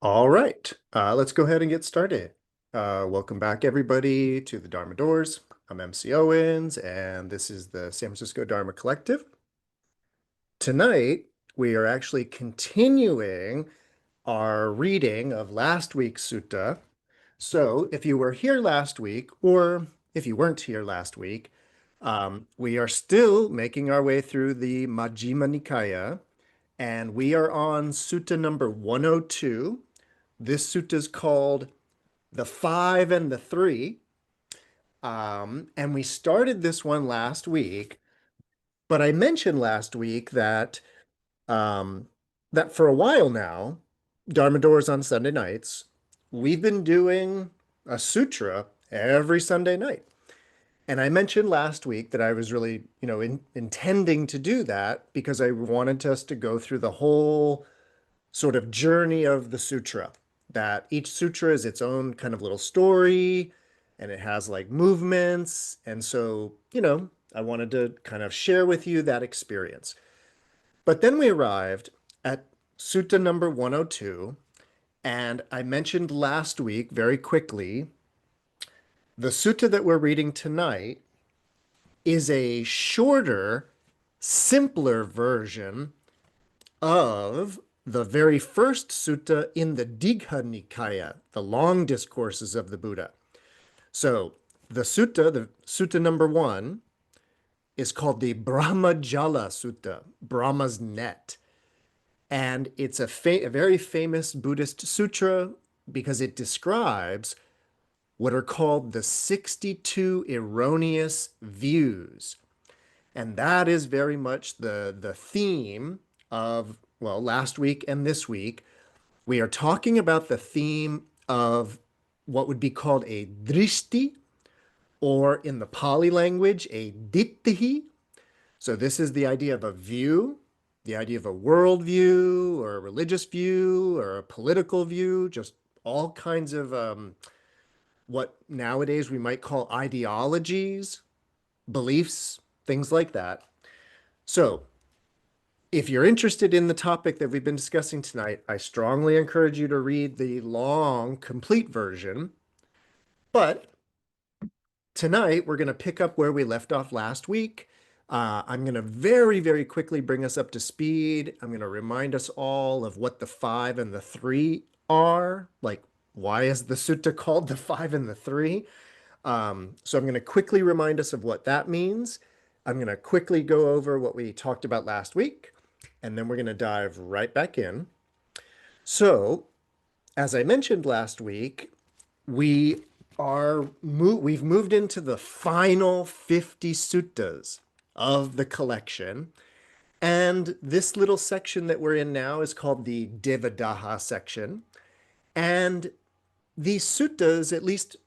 All right, let's go ahead and get started. Welcome back, everybody, to the Dharma Doors. I'm MC Owens, and this is the San Francisco Dharma Collective. Tonight, we are actually continuing our reading of last week's sutta. So, if you were here last week, or if you weren't here last week, we are still making our way through the Majjhima Nikāya, and we are on sutta number 102. This sutta is called the five and the three. And we started this one last week, but I mentioned last week um, that for a while now, Dharma Doors on Sunday nights, we've been doing a sutra every Sunday night. And I mentioned last week that I was really, intending to do that because I wanted us to go through the whole sort of journey of the sutra, that each sutra is its own kind of little story and it has like movements. And so, I wanted to kind of share with you that experience. But then we arrived at Sutta number 102, and I mentioned last week very quickly the sutta that we're reading tonight is a shorter, simpler version of the very first sutta in the Digha Nikāya, the long discourses of the Buddha. So the sutta number one, is called the Brahmajala Sutta, Brahma's net. And it's a very famous Buddhist sutra because it describes what are called the 62 erroneous views. And that is very much the theme of, well, last week and this week. We are talking about the theme of what would be called a drishti, or in the Pali language, a dittihi. So this is the idea of a view, the idea of a worldview, or a religious view, or a political view, just all kinds of what nowadays we might call ideologies, beliefs, things like that. So if you're interested in the topic that we've been discussing tonight, I strongly encourage you to read the long, complete version. But tonight, we're going to pick up where we left off last week. I'm going to very, very quickly bring us up to speed. I'm going to remind us all of what the five and the three are. Like, why is the sutta called the five and the three? So I'm going to quickly remind us of what that means. I'm going to quickly go over what we talked about last week, and then we're going to dive right back in. So, as I mentioned last week, we've moved into the final 50 suttas of the collection. And this little section that we're in now is called the Devadaha section. And these suttas, at least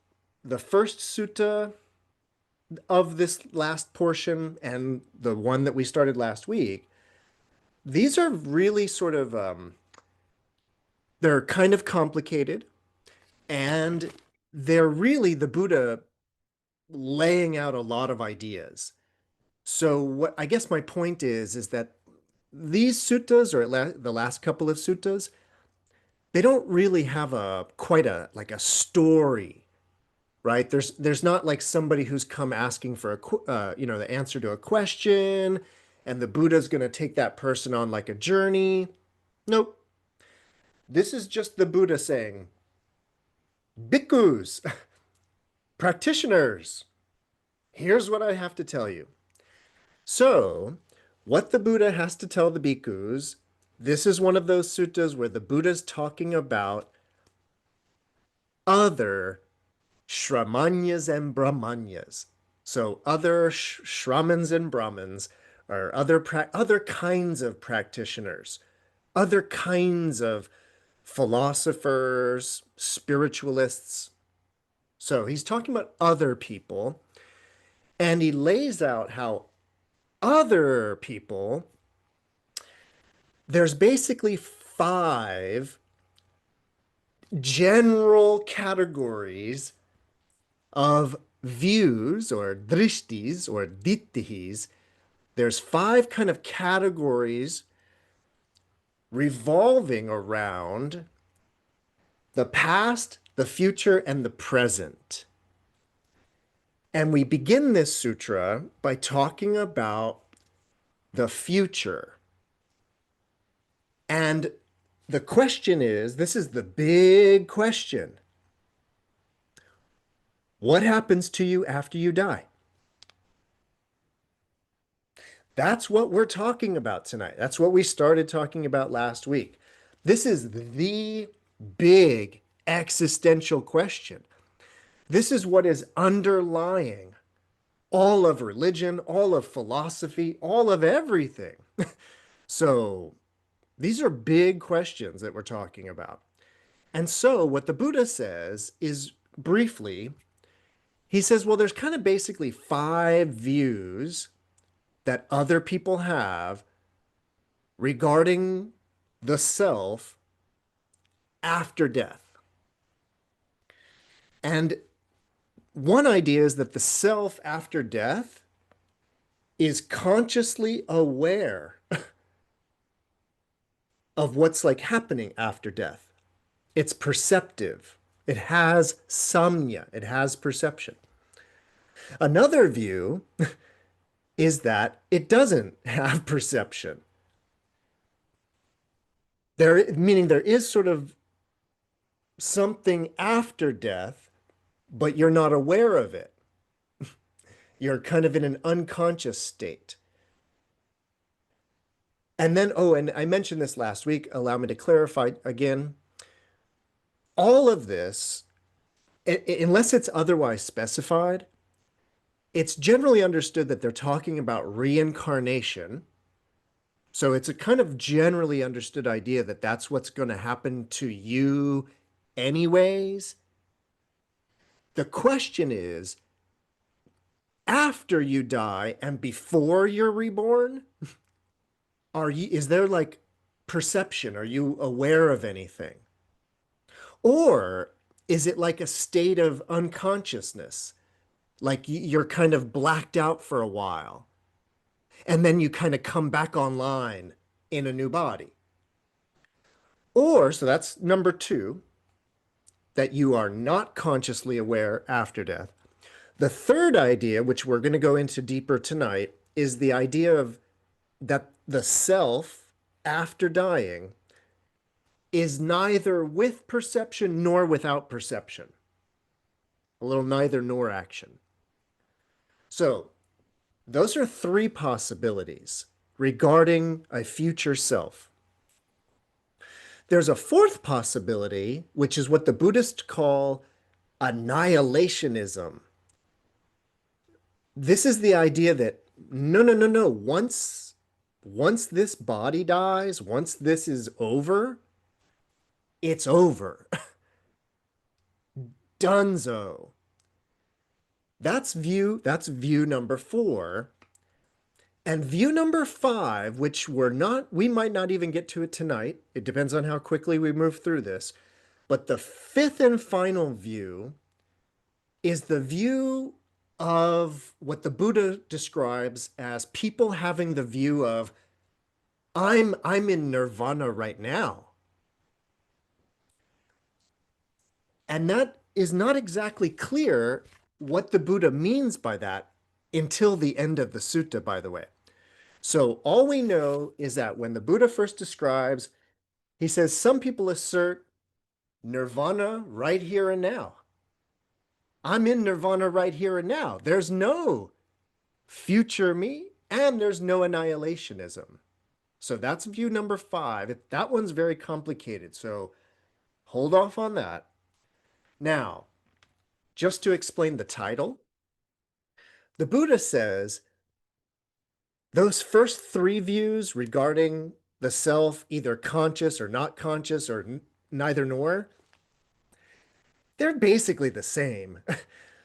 the first sutta of this last portion and the one that we started last week, these are really sort of they're kind of complicated, and they're really the Buddha laying out a lot of ideas. So what I guess my point is that these suttas, or the last couple of suttas, they don't really have a quite a like a story, right? There's not like somebody who's come asking for the answer to a question, and the Buddha's going to take that person on like a journey. Nope. This is just the Buddha saying, bhikkhus, practitioners, here's what I have to tell you. So, what the Buddha has to tell the bhikkhus, this is one of those suttas where the Buddha's talking about other shramanyas and brahmanyas. So, other shramans and brahmins are other kinds of practitioners, other kinds of philosophers, spiritualists. So, he's talking about other people, and he lays out how other people, there's basically five general categories of views or drishtis or dittihis. There's five kind of categories revolving around the past, the future, and the present. And we begin this sutra by talking about the future. And the question is, this is the big question. What happens to you after you die? That's what we're talking about tonight. That's what we started talking about last week. This is the big existential question. This is what is underlying all of religion, all of philosophy, all of everything. So these are big questions that we're talking about. And so what the Buddha says is briefly, he says, well, there's kind of basically 5 views that other people have regarding the self after death. And one idea is that the self after death is consciously aware of what's like happening after death. It's perceptive. It has samya. It has perception. Another view is that it doesn't have perception. Meaning there is sort of something after death, but you're not aware of it. You're kind of in an unconscious state. And then, oh, and I mentioned this last week, allow me to clarify again. All of this, unless it's otherwise specified, it's generally understood that they're talking about reincarnation. So it's a kind of generally understood idea that that's what's going to happen to you anyways. The question is, after you die and before you're reborn, is there like perception? Are you aware of anything? Or is it like a state of unconsciousness? Like you're kind of blacked out for a while, and then you kind of come back online in a new body. Or, so that's number 2, that you are not consciously aware after death. The third idea, which we're going to go into deeper tonight, is the idea of that the self after dying is neither with perception nor without perception. A little neither nor action. So those are 3 possibilities regarding a future self. There's a 4th possibility, which is what the Buddhists call annihilationism. This is the idea that no. Once this body dies, once this is over, it's over. Dunzo. That's view number 4. And view number 5, which we might not even get to it tonight. It depends on how quickly we move through this. But the 5th and final view is the view of what the Buddha describes as people having the view of, I'm in nirvana right now. And that is not exactly clear what the Buddha means by that until the end of the sutta, by the way. So all we know is that when the Buddha first describes, he says, some people assert nirvana right here and now. I'm in nirvana right here and now. There's no future me, and there's no annihilationism. So that's view number 5. That one's very complicated, so hold off on that. Now, just to explain the title, the Buddha says those first 3 views regarding the self, either conscious or not conscious or neither nor, they're basically the same.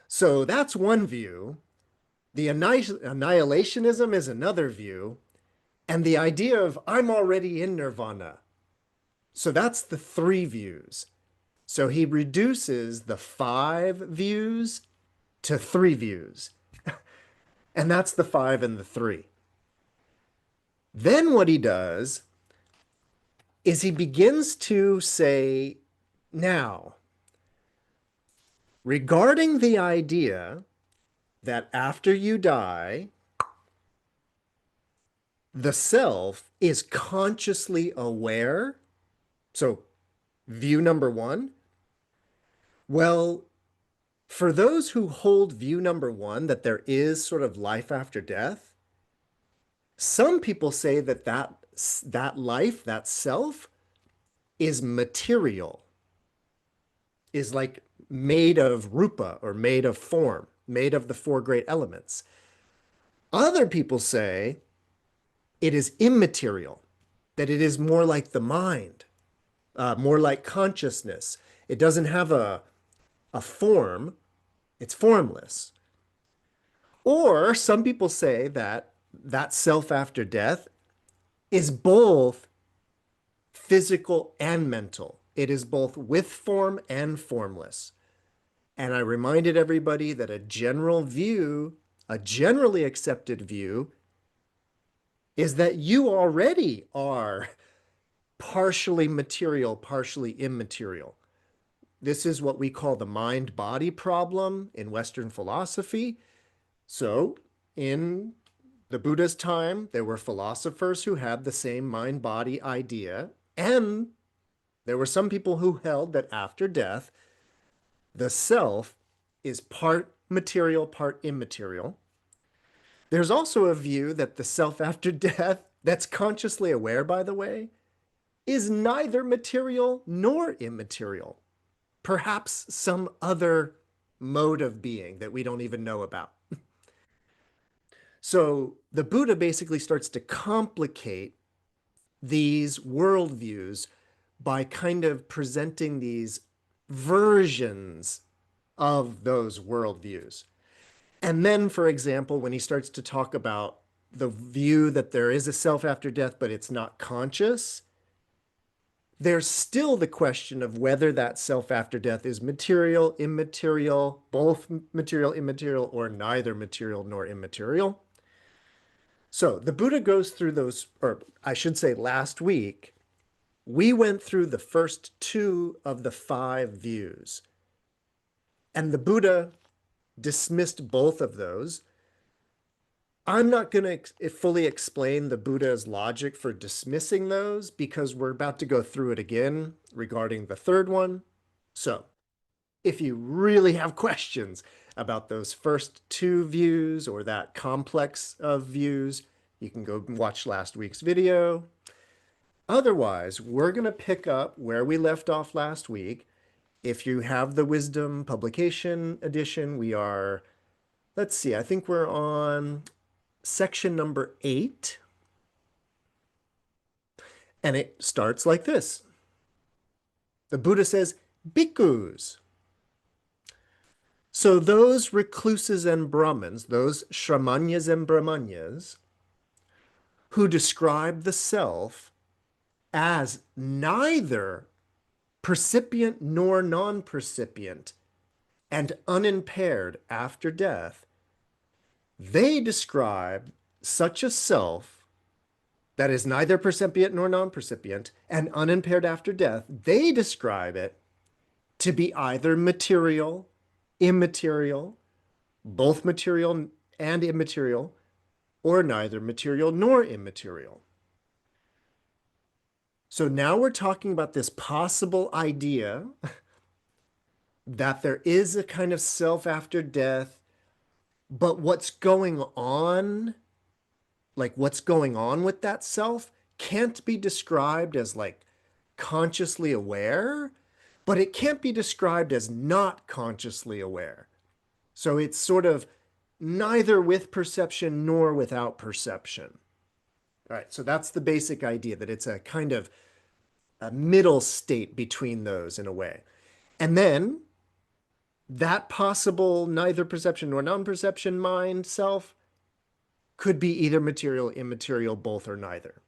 So that's one view. The annihilationism is another view. And the idea of I'm already in nirvana. So that's the 3 views. So he reduces the 5 views to 3 views. And that's the 5 and the 3. Then what he does is he begins to say, Now, regarding the idea that after you die, the self is consciously aware. So, view number one. Well, for those who hold view number one, that there is sort of life after death, some people say that that life, that self, is material, is like made of rupa or made of form, made of the four great elements. Other people say it is immaterial, that it is more like the mind, more like consciousness. It doesn't have a form, it's formless. Or some people say that that self after death is both physical and mental. It is both with form and formless. And I reminded everybody that a general view, a generally accepted view, is that you already are partially material, partially immaterial. This is what we call the mind-body problem in Western philosophy. So in the Buddha's time, there were philosophers who had the same mind-body idea, and there were some people who held that after death, the self is part material, part immaterial. There's also a view that the self after death, that's consciously aware, by the way, is neither material nor immaterial. Perhaps some other mode of being that we don't even know about. So the Buddha basically starts to complicate these worldviews by kind of presenting these versions of those worldviews. And then, for example, when he starts to talk about the view that there is a self after death, but it's not conscious, there's still the question of whether that self after death is material, immaterial, both material, immaterial, or neither material nor immaterial. So the Buddha goes through those, or I should say last week, we went through the first two of the five views. And the Buddha dismissed both of those. I'm not going to fully explain the Buddha's logic for dismissing those because we're about to go through it again regarding the third one. So if you really have questions about those first two views or that complex of views, you can go watch last week's video. Otherwise, we're going to pick up where we left off last week. If you have the Wisdom Publication Edition, we are, let's see, I think we're on section number 8. And it starts like this. The Buddha says, bhikkhus. So those recluses and Brahmins, those Shramanyas and Brahmanyas, who describe the self as neither percipient nor non-percipient and unimpaired after death, they describe such a self that is neither percipient nor non-percipient and unimpaired after death. They describe it to be either material, immaterial, both material and immaterial, or neither material nor immaterial. So now we're talking about this possible idea that there is a kind of self after death, but what's going on, like what's going on with that self, can't be described as like consciously aware, but it can't be described as not consciously aware. So it's sort of neither with perception nor without perception. All right, so that's the basic idea, that it's a kind of a middle state between those in a way. And then that possible neither perception nor non-perception mind self could be either material, immaterial, both, or neither.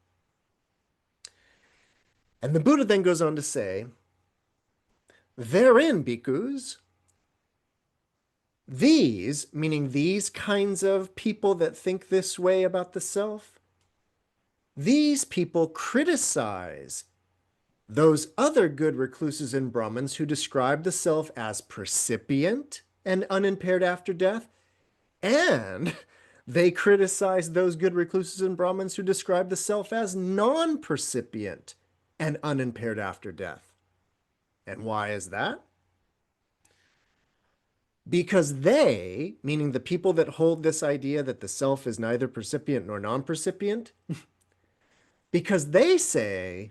And the Buddha then goes on to say, therein, bhikkhus, these, meaning these kinds of people that think this way about the self, these people criticize those other good recluses and Brahmins who describe the self as percipient and unimpaired after death, and they criticize those good recluses and Brahmins who describe the self as non-percipient and unimpaired after death. And why is that? Because they, meaning the people that hold this idea that the self is neither percipient nor non-percipient, because they say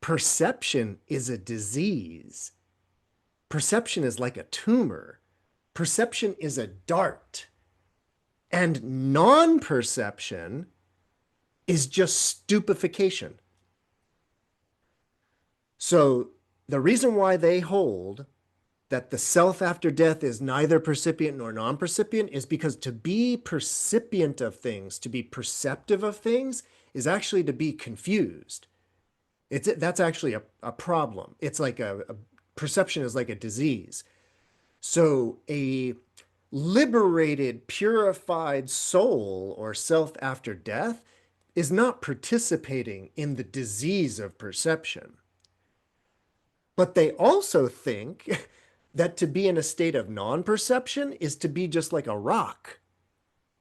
perception is a disease. Perception is like a tumor. Perception is a dart. And non-perception is just stupefaction. So the reason why they hold that the self after death is neither percipient nor non-percipient is because to be percipient of things, to be perceptive of things, is actually to be confused. That's actually a problem. It's like a perception is like a disease. So a liberated, purified soul or self after death is not participating in the disease of perception. But they also think that to be in a state of non-perception is to be just like a rock,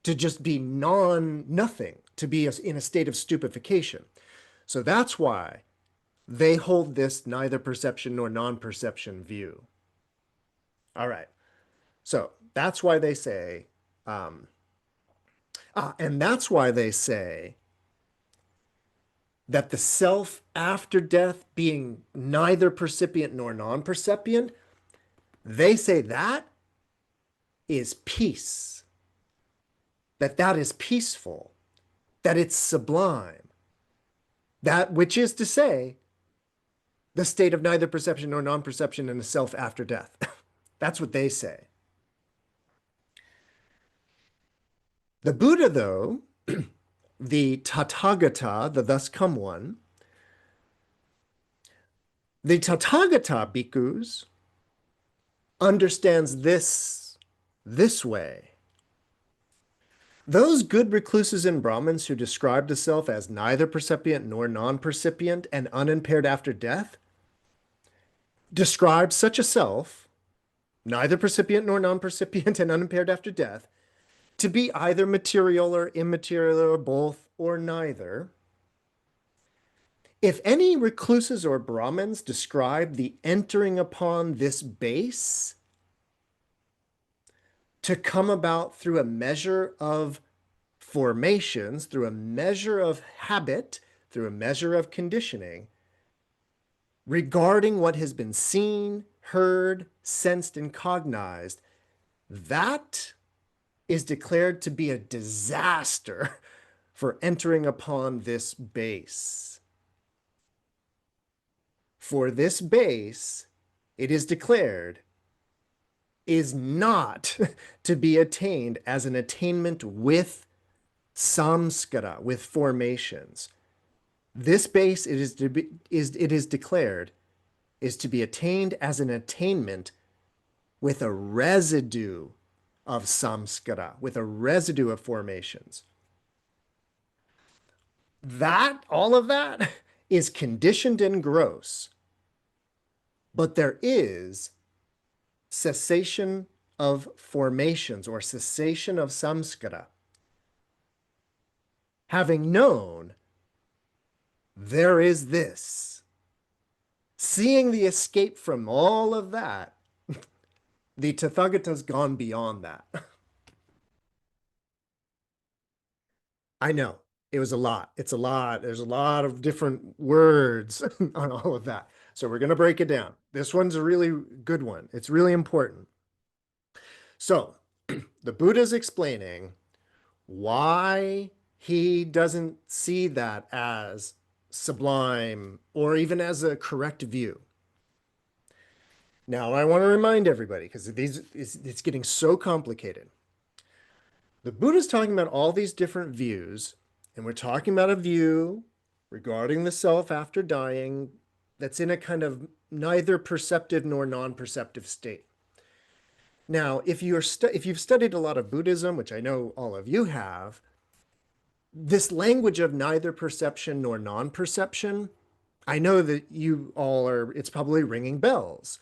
to just be nothing, to be in a state of stupefaction. So that's why they hold this neither perception nor non-perception view. All right. So that's why they say, and that's why they say that the self after death being neither percipient nor non-percipient, they say that is peace, that is peaceful, that it's sublime, that which is to say, the state of neither perception nor non-perception in the self after death. That's what they say. The Buddha, though, the Tathagata, the thus come one, the Tathagata bhikkhus understands this way. Those good recluses and Brahmins who describe the self as neither percipient nor non-percipient and unimpaired after death describe such a self, neither percipient nor non-percipient and unimpaired after death, to be either material or immaterial or both or neither. If any recluses or Brahmins describe the entering upon this base to come about through a measure of formations, through a measure of habit, through a measure of conditioning, regarding what has been seen, heard, sensed, and cognized, that is declared to be a disaster for entering upon this base. For this base, it is declared, is not to be attained as an attainment with samskara, with formations. This base, it is declared, is to be attained as an attainment with a residue of samskara, with a residue of formations. That, all of that, is conditioned and gross. But there is cessation of formations or cessation of samskara. Having known, there is this. Seeing the escape from all of that, the Tathagata's gone beyond that. I know, it was a lot. It's a lot. There's a lot of different words on all of that. So we're going to break it down. This one's a really good one. It's really important. So the Buddha's explaining why he doesn't see that as sublime or even as a correct view. Now, I want to remind everybody, because it's getting so complicated. The Buddha's talking about all these different views, and we're talking about a view regarding the self after dying that's in a kind of neither perceptive nor non-perceptive state. Now, if you've studied a lot of Buddhism, which I know all of you have, this language of neither perception nor non-perception I know that you all are, it's probably ringing bells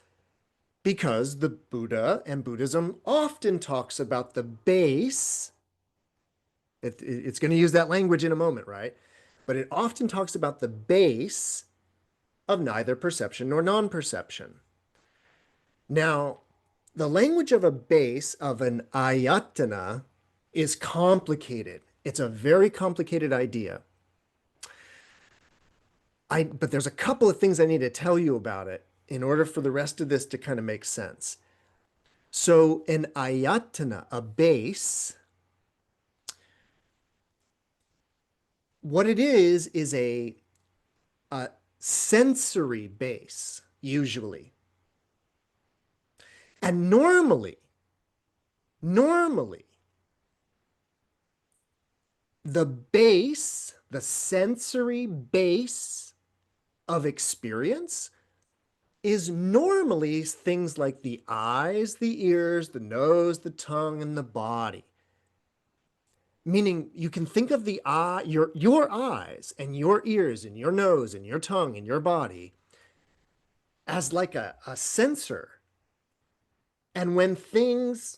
because the Buddha and Buddhism often talks about the base. It's going to use that language in a moment, right? But it often talks about the base of neither perception nor non-perception. Now, the language of a base of an ayatana is complicated. It's a very complicated idea. But there's a couple of things I need to tell you about it in order for the rest of this to kind of make sense. So an ayatana, a base, what it is a sensory base, usually. And normally, the base, the sensory base of experience is normally things like the eyes, the ears, the nose, the tongue, and the body. Meaning you can think of the eye, your eyes and your ears and your nose and your tongue and your body as like a sensor. And when things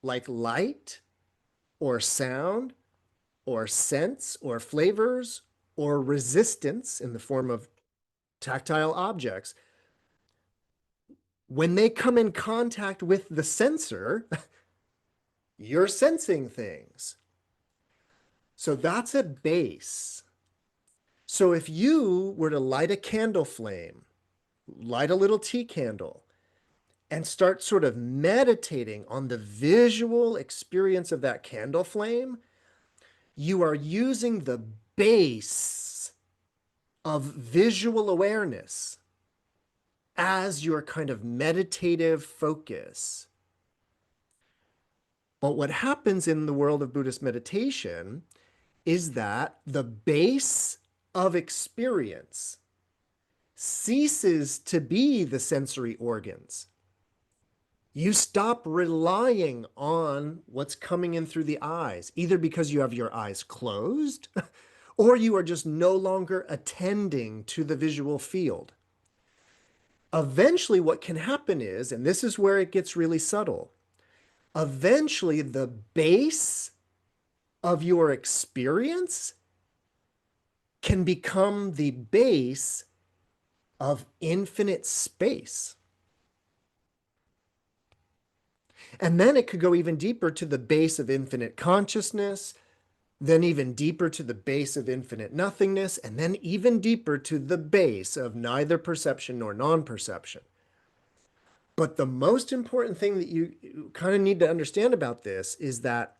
like light or sound or sense or flavors or resistance in the form of tactile objects, when they come in contact with the sensor, you're sensing things. So that's a base. So if you were to light a candle flame, light a little tea candle, and start sort of meditating on the visual experience of that candle flame, you are using the base of visual awareness as your kind of meditative focus. But what happens in the world of Buddhist meditation is that the base of experience ceases to be the sensory organs. You stop relying on what's coming in through the eyes, either because you have your eyes closed or you are just no longer attending to the visual field. Eventually, what can happen is, and this is where it gets really subtle, eventually the base of your experience can become the base of infinite space. And then it could go even deeper to the base of infinite consciousness, then even deeper to the base of infinite nothingness, and then even deeper to the base of neither perception nor non-perception. But the most important thing that you kind of need to understand about this is that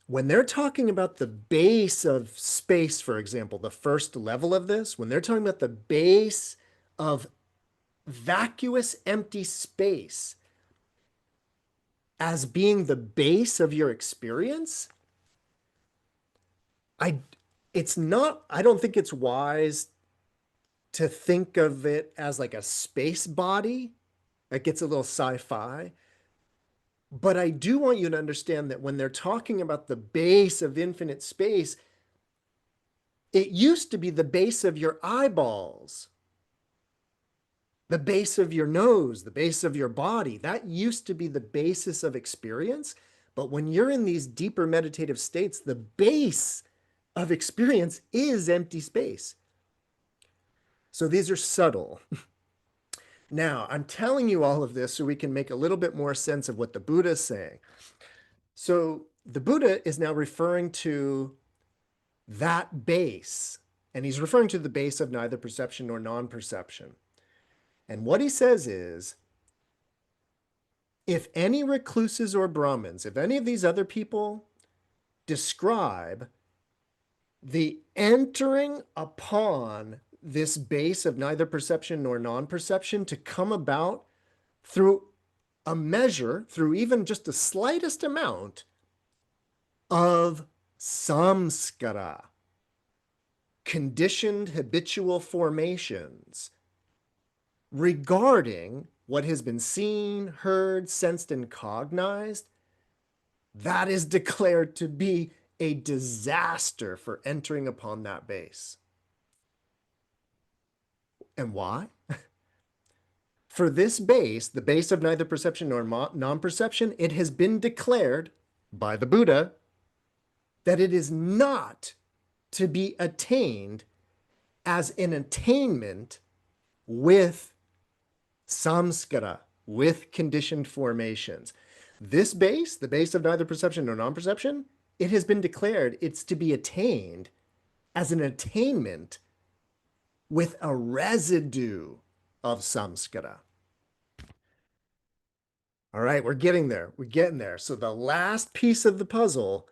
when they're talking about the base of space, for example, the first level of this, when they're talking about the base of vacuous, empty space as being the base of your experience, I don't think it's wise to think of it as like a space body. It gets a little sci-fi. But I do want you to understand that when they're talking about the base of infinite space, it used to be the base of your eyeballs, the base of your nose, the base of your body. That used to be the basis of experience. But when you're in these deeper meditative states, the base of experience is empty space. So these are subtle. Now, I'm telling you all of this so we can make a little bit more sense of what the Buddha is saying. So the Buddha is now referring to that base, and he's referring to the base of neither perception nor non-perception. And what he says is, if any recluses or Brahmins, if any of these other people describe the entering upon this base of neither perception nor non-perception to come about through a measure, through even just the slightest amount of samskara, conditioned habitual formations regarding what has been seen, heard, sensed, and cognized, that is declared to be a disaster for entering upon that base. And why? For this base, the base of neither perception nor non-perception, it has been declared by the Buddha that it is not to be attained as an attainment with samskara, with conditioned formations. This base, the base of neither perception nor non-perception, it has been declared it's to be attained as an attainment with a residue of samskara. All right, we're getting there. We're getting there. So the last piece of the puzzle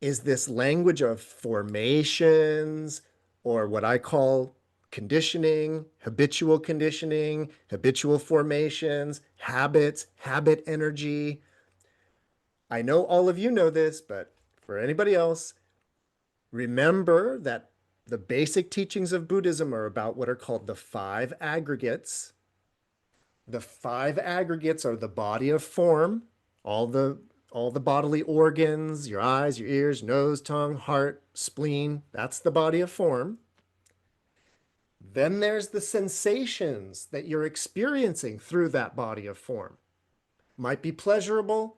is this language of formations, or what I call conditioning, habitual formations, habits, habit energy. I know all of you know this, but for anybody else, remember that the basic teachings of Buddhism are about what are called the five aggregates. The five aggregates are the body of form, all the bodily organs, your eyes, your ears, nose, tongue, heart, spleen. That's the body of form. Then there's the sensations that you're experiencing through that body of form. Might be pleasurable,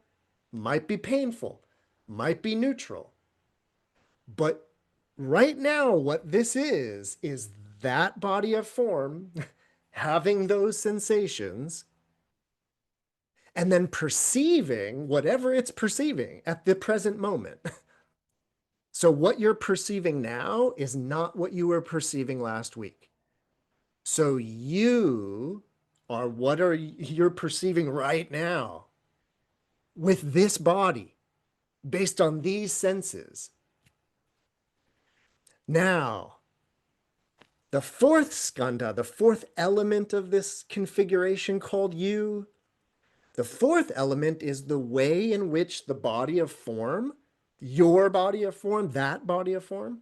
might be painful, might be neutral. But right now, what this is that body of form having those sensations and then perceiving whatever it's perceiving at the present moment. So what you're perceiving now is not what you were perceiving last week. So you are what you're perceiving right now with this body based on these senses. Now, the fourth skandha, the fourth element of this configuration called you, the fourth element is the way in which the body of form, your body of form, that body of form,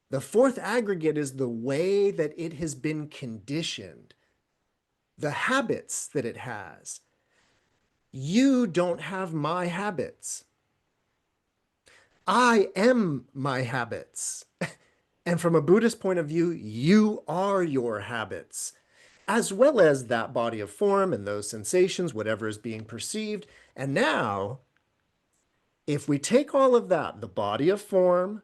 the fourth aggregate is the way that it has been conditioned, the habits that it has. You don't have my habits. I am my habits. And from a Buddhist point of view, you are your habits, as well as that body of form and those sensations, whatever is being perceived. And now, if we take all of that, the body of form,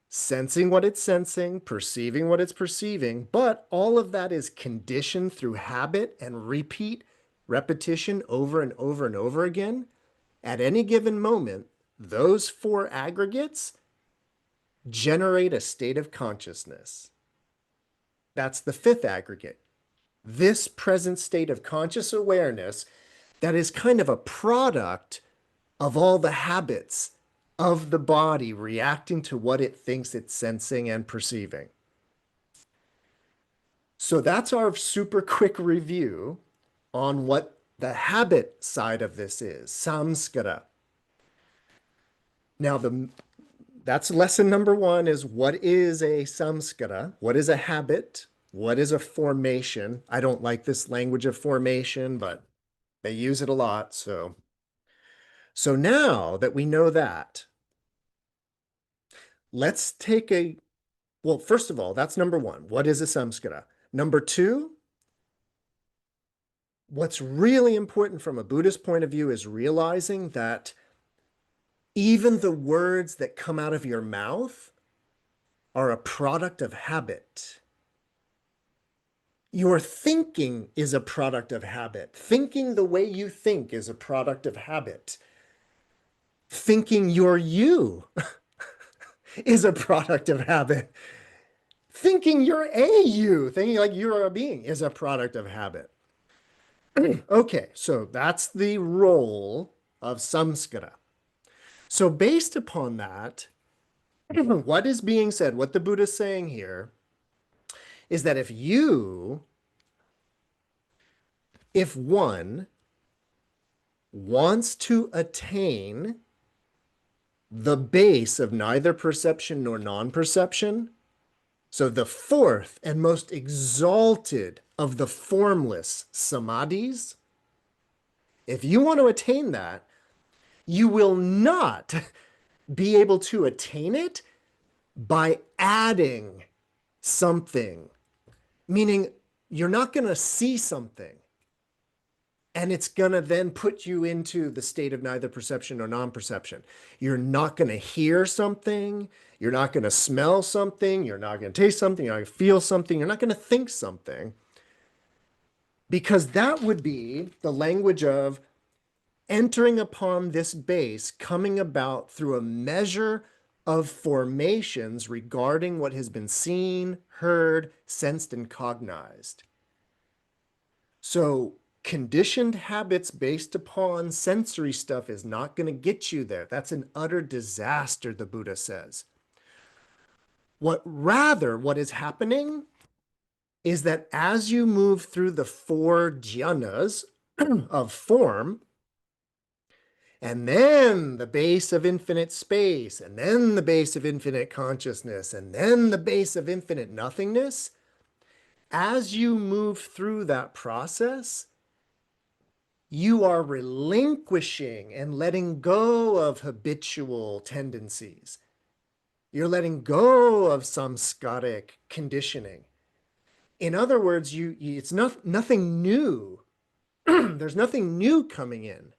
sensing what it's sensing, perceiving what it's perceiving, but all of that is conditioned through habit and repetition over and over and over again, at any given moment, those four aggregates generate a state of consciousness. That's the fifth aggregate. This present state of conscious awareness that is kind of a product of all the habits of the body reacting to what it thinks it's sensing and perceiving. So that's our super quick review on what the habit side of this is, samskara. Now, that's lesson number one, is what is a samskara? What is a habit? What is a formation? I don't like this language of formation, but they use it a lot. So now that we know that, let's take well, first of all, that's number one. What is a samskara? Number two, what's really important from a Buddhist point of view is realizing that even the words that come out of your mouth are a product of habit. Your thinking is a product of habit. Thinking the way you think is a product of habit. Thinking you're you is a product of habit. Thinking you're a you, thinking like you're a being, is a product of habit. Okay, so that's the role of samskara. So based upon that, what is being said, what the Buddha is saying here, is that if one wants to attain the base of neither perception nor non-perception, so the fourth and most exalted of the formless samadhis, if you want to attain that, you will not be able to attain it by adding something meaning you're not going to see something and it's going to then put you into the state of neither perception nor non-perception. You're not going to hear something. You're not going to smell something. You're not going to taste something. You're not going to feel something. You're not going to think something. Because that would be the language of entering upon this base, coming about through a measure of formations regarding what has been seen, heard, sensed, and cognized. So conditioned habits based upon sensory stuff is not going to get you there. That's an utter disaster, the Buddha says. What is happening is that as you move through the four jhanas of form, and then the base of infinite space, and then the base of infinite consciousness, and then the base of infinite nothingness, as you move through that process, you are relinquishing and letting go of habitual tendencies. You're letting go of samskaric conditioning. In other words, it's nothing new. There's nothing new coming in.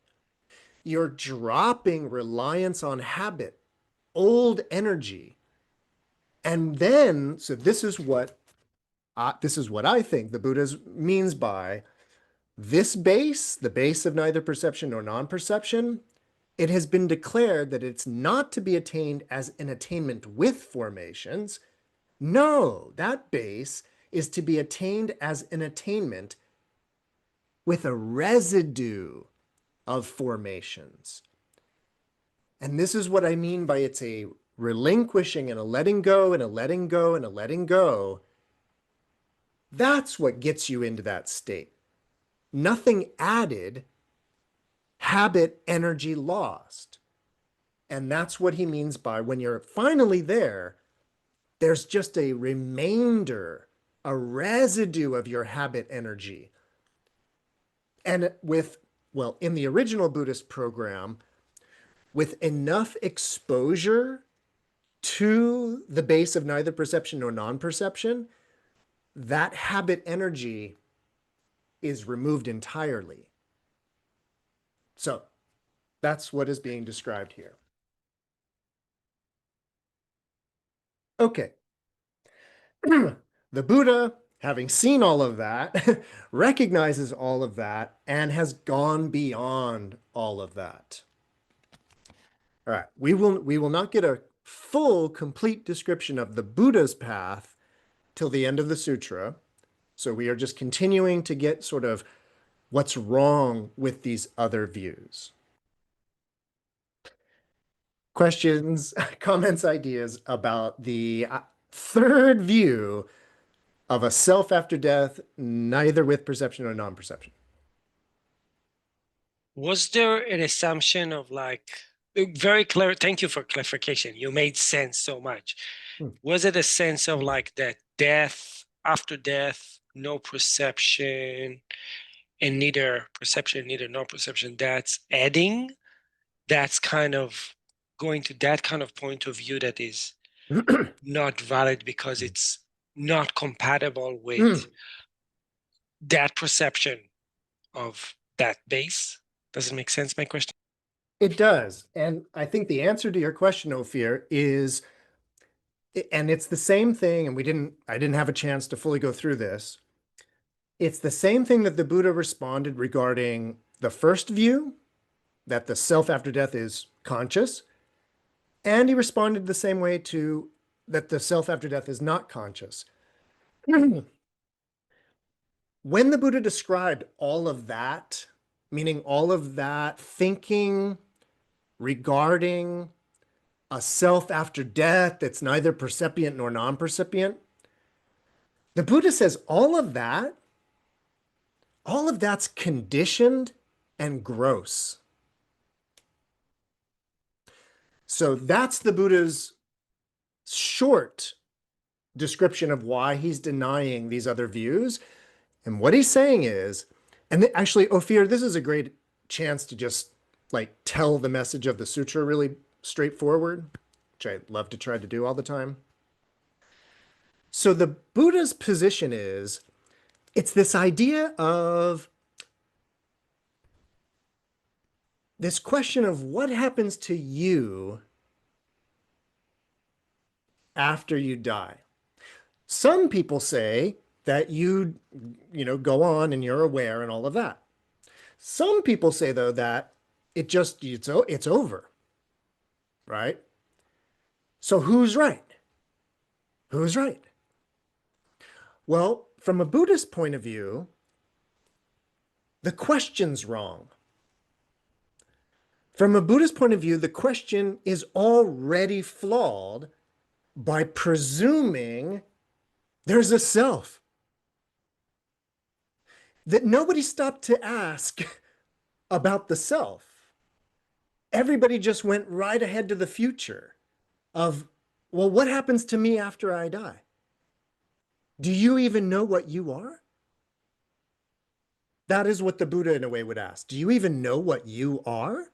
You're dropping reliance on habit, old energy. And then, so this is what I think the Buddha means by this base, the base of neither perception nor non-perception. It has been declared that it's not to be attained as an attainment with formations. No, that base is to be attained as an attainment with a residue of formations. And this is what I mean by it's a relinquishing and a letting go and a letting go and a letting go. That's what gets you into that state. Nothing added, habit energy lost. And that's what he means by when you're finally there, there's just a remainder, a residue of your habit energy. And in the original Buddhist program, with enough exposure to the base of neither perception nor non-perception, that habit energy is removed entirely. So that's what is being described here. Okay. The Buddha, having seen all of that, recognizes all of that and has gone beyond all of that. All right, we will not get a full, complete description of the Buddha's path till the end of the sutra. So we are just continuing to get sort of what's wrong with these other views. Questions, comments, ideas about the third view of a self after death, neither with perception or non-perception. Was there an assumption of very clear? Thank you for clarification. You made sense so much. Was it a sense of that death, after death, no perception, and neither perception, neither no perception, that's adding? That's kind of going to that kind of point of view that is not valid because it's not compatible with that perception of that base? Does it make sense, my question? It does. And I think the answer to your question, Ophir, is, and it's the same thing, and I didn't have a chance to fully go through this. It's the same thing that the Buddha responded regarding the first view, that the self after death is conscious. And he responded the same way to that the self after death is not conscious. When the Buddha described all of that, meaning all of that thinking regarding a self after death that's neither percipient nor non-percipient, the Buddha says all of that's conditioned and gross. So that's the Buddha's short description of why he's denying these other views. And what he's saying is, and actually, Ophir, this is a great chance to just tell the message of the sutra really straightforward, which I love to try to do all the time. So the Buddha's position is It's this idea of this question of what happens to you after you die. Some people say that go on and you're aware and all of that. Some people say, though, that it's over, right? So who's right? Who's right? Well, from a Buddhist point of view, the question's wrong. From a Buddhist point of view, the question is already flawed by presuming there's a self. That nobody stopped to ask about the self. Everybody just went right ahead to the future of, well, what happens to me after I die? Do you even know what you are? That is what the Buddha, in a way, would ask. Do you even know what you are?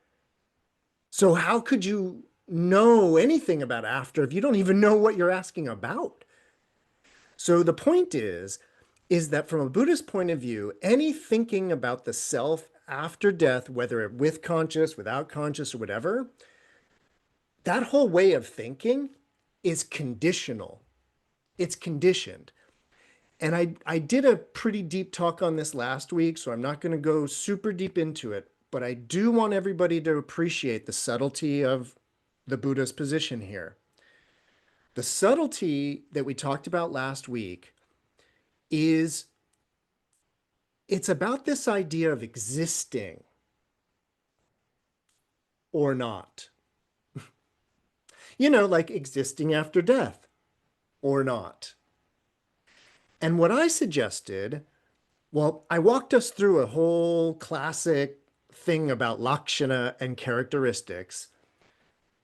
So how could you know anything about after if you don't even know what you're asking about? So the point is that from a Buddhist point of view, any thinking about the self after death, whether with conscious, without conscious, or whatever, that whole way of thinking is conditional. It's conditioned. And I did a pretty deep talk on this last week, so I'm not going to go super deep into it, but I do want everybody to appreciate the subtlety of the Buddha's position here. The subtlety that we talked about last week is it's about this idea of existing or not. Like existing after death or not. And what I suggested, well, I walked us through a whole classic thing about lakshana and characteristics.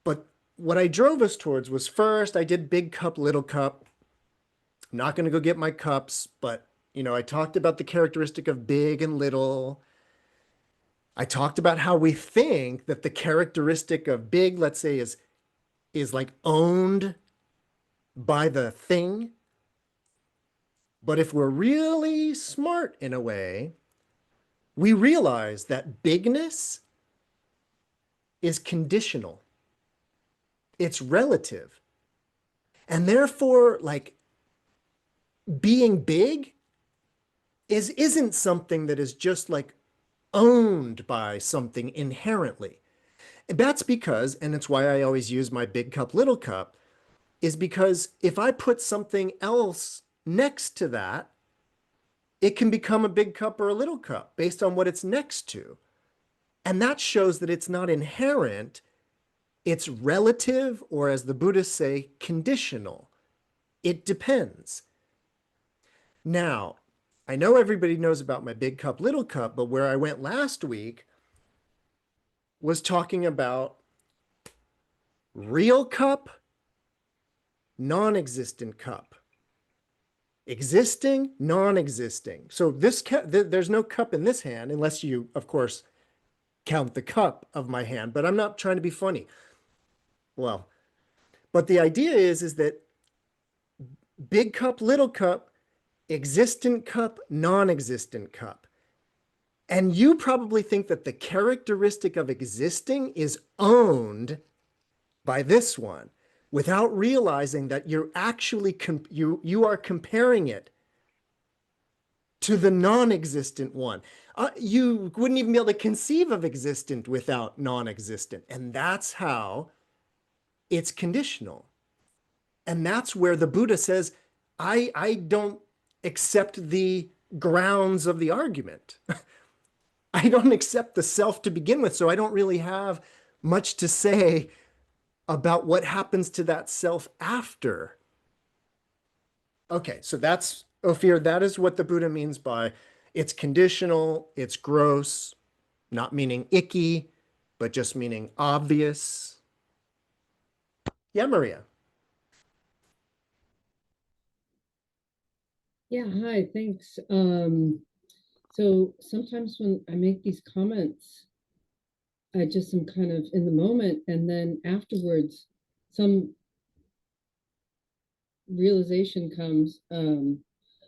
But what I drove us towards was first, I did big cup, little cup. I'm not going to go get my cups, but I talked about the characteristic of big and little. I talked about how we think that the characteristic of big, let's say, is like owned by the thing. But if we're really smart in a way, we realize that bigness is conditional. It's relative. And therefore, like being big isn't something that is just like owned by something inherently. And that's because, and it's why I always use my big cup, little cup, is because if I put something else next to that, it can become a big cup or a little cup based on what it's next to. And that shows that it's not inherent, it's relative, or as the Buddhists say, conditional. It depends. Now, I know everybody knows about my big cup, little cup, but where I went last week was talking about real cup, non-existent cup. Existing, non-existing. So there's no cup in this hand unless you, of course, count the cup of my hand, but I'm not trying to be funny. Well, but the idea is that big cup, little cup, existent cup, non-existent cup. And you probably think that the characteristic of existing is owned by this one without realizing that you're actually you are comparing it to the non-existent one. You wouldn't even be able to conceive of existent without non-existent. And that's how it's conditional. And that's where the Buddha says, I don't accept the grounds of the argument. I don't accept the self to begin with, so I don't really have much to say about what happens to that self after. Okay, so that's, Ophir, that is what the Buddha means by it's conditional, it's gross, not meaning icky, but just meaning obvious. Yeah, Maria. Yeah, hi, thanks. So sometimes when I make these comments, I just am kind of in the moment, and then afterwards, some realization comes.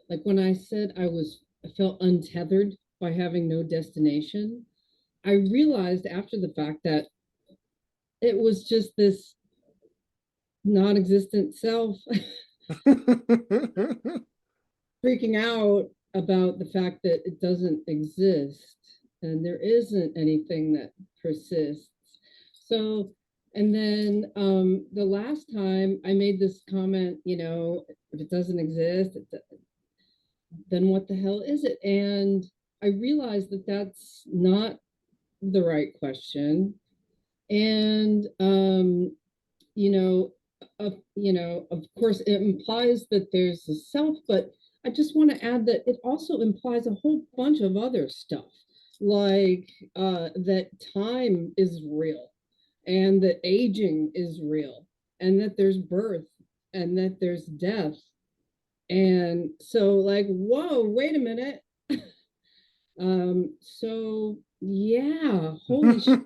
Like when I said I was I felt untethered by having no destination. I realized after the fact that it was just this non-existent self freaking out about the fact that it doesn't exist and there isn't anything that persists. So, and then the last time I made this comment, you know, if it doesn't exist, then what the hell is it? And I realized that that's not the right question. And you know, of course, it implies that there's a self, but I just want to add that it also implies a whole bunch of other stuff, like that time is real, and that aging is real, and that there's birth, and that there's death. And so, like, whoa, wait a minute. So yeah, holy shit.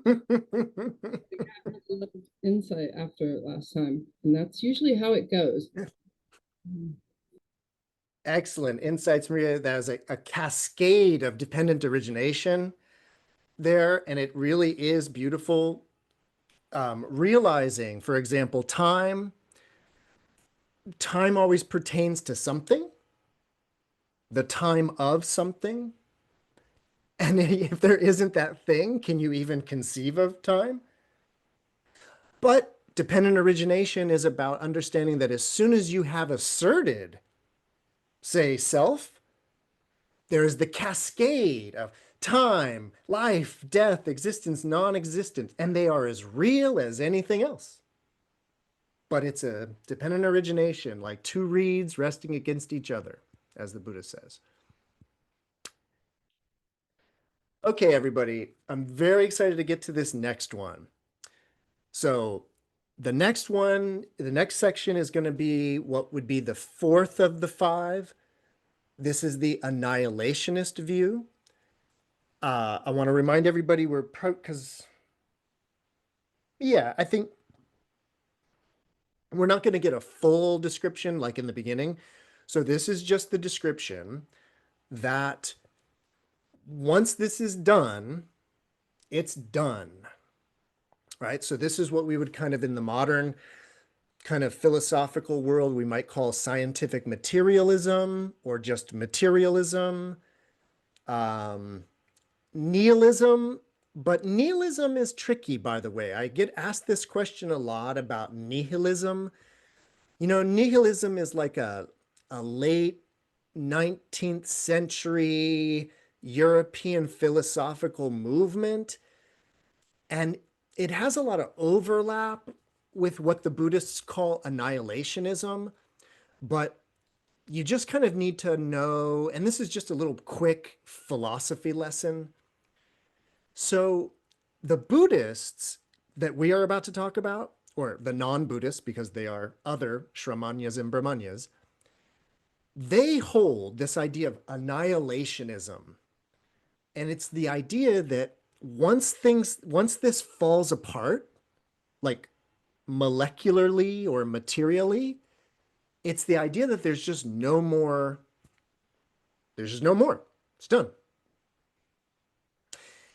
Insight after last time, and that's usually how it goes. Excellent insights, Maria. There's a cascade of dependent origination there, and it really is beautiful. Realizing, for example, time always pertains to something, the time of something. And if there isn't that thing, can you even conceive of time? But dependent origination is about understanding that as soon as you have asserted, say, self, there is the cascade of time, life, death, existence, non-existence, and they are as real as anything else. But it's a dependent origination, like two reeds resting against each other, as the Buddha says. Okay, everybody, I'm very excited to get to this next one. So the next one, the next section is going to be what would be the fourth of the five. This is the annihilationist view. I want to remind everybody I think we're not going to get a full description like in the beginning. So this is just the description that once this is done, it's done, right? So this is what we would kind of in the modern kind of philosophical world, we might call scientific materialism or just materialism, nihilism. But nihilism is tricky, by the way. I get asked this question a lot about nihilism. You know, nihilism is like a late 19th century European philosophical movement. And it has a lot of overlap with what the Buddhists call annihilationism. But you just kind of need to know, and this is just a little quick philosophy lesson. So the Buddhists that we are about to talk about, or the non-Buddhists, because they are other Shramanyas and Brahmanyas, they hold this idea of annihilationism. And it's the idea that once this falls apart, like molecularly or materially, it's the idea that there's just no more. It's done.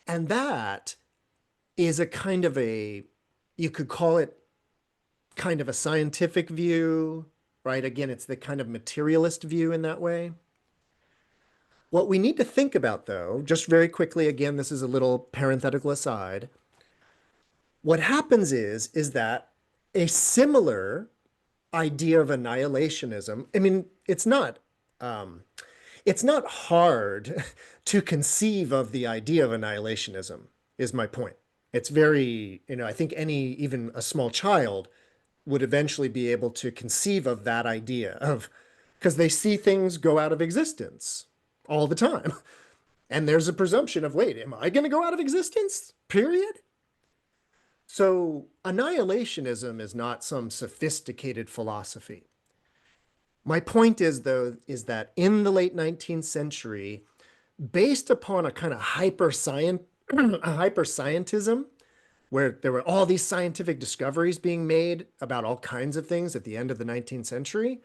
And that is a kind of you could call it kind of a scientific view, right? Again, it's the kind of materialist view in that way. What we need to think about, though, just very quickly, again, this is a little parenthetical aside. What happens is that a similar idea of annihilationism, I mean, it's not hard to conceive of the idea of annihilationism, is my point. It's very, I think even a small child would eventually be able to conceive of that idea of, because they see things go out of existence all the time. And there's a presumption of, wait, am I going to go out of existence? Period. So annihilationism is not some sophisticated philosophy. My point is, though, is that in the late 19th century, based upon a kind of hyper-scientism, where there were all these scientific discoveries being made about all kinds of things at the end of the 19th century,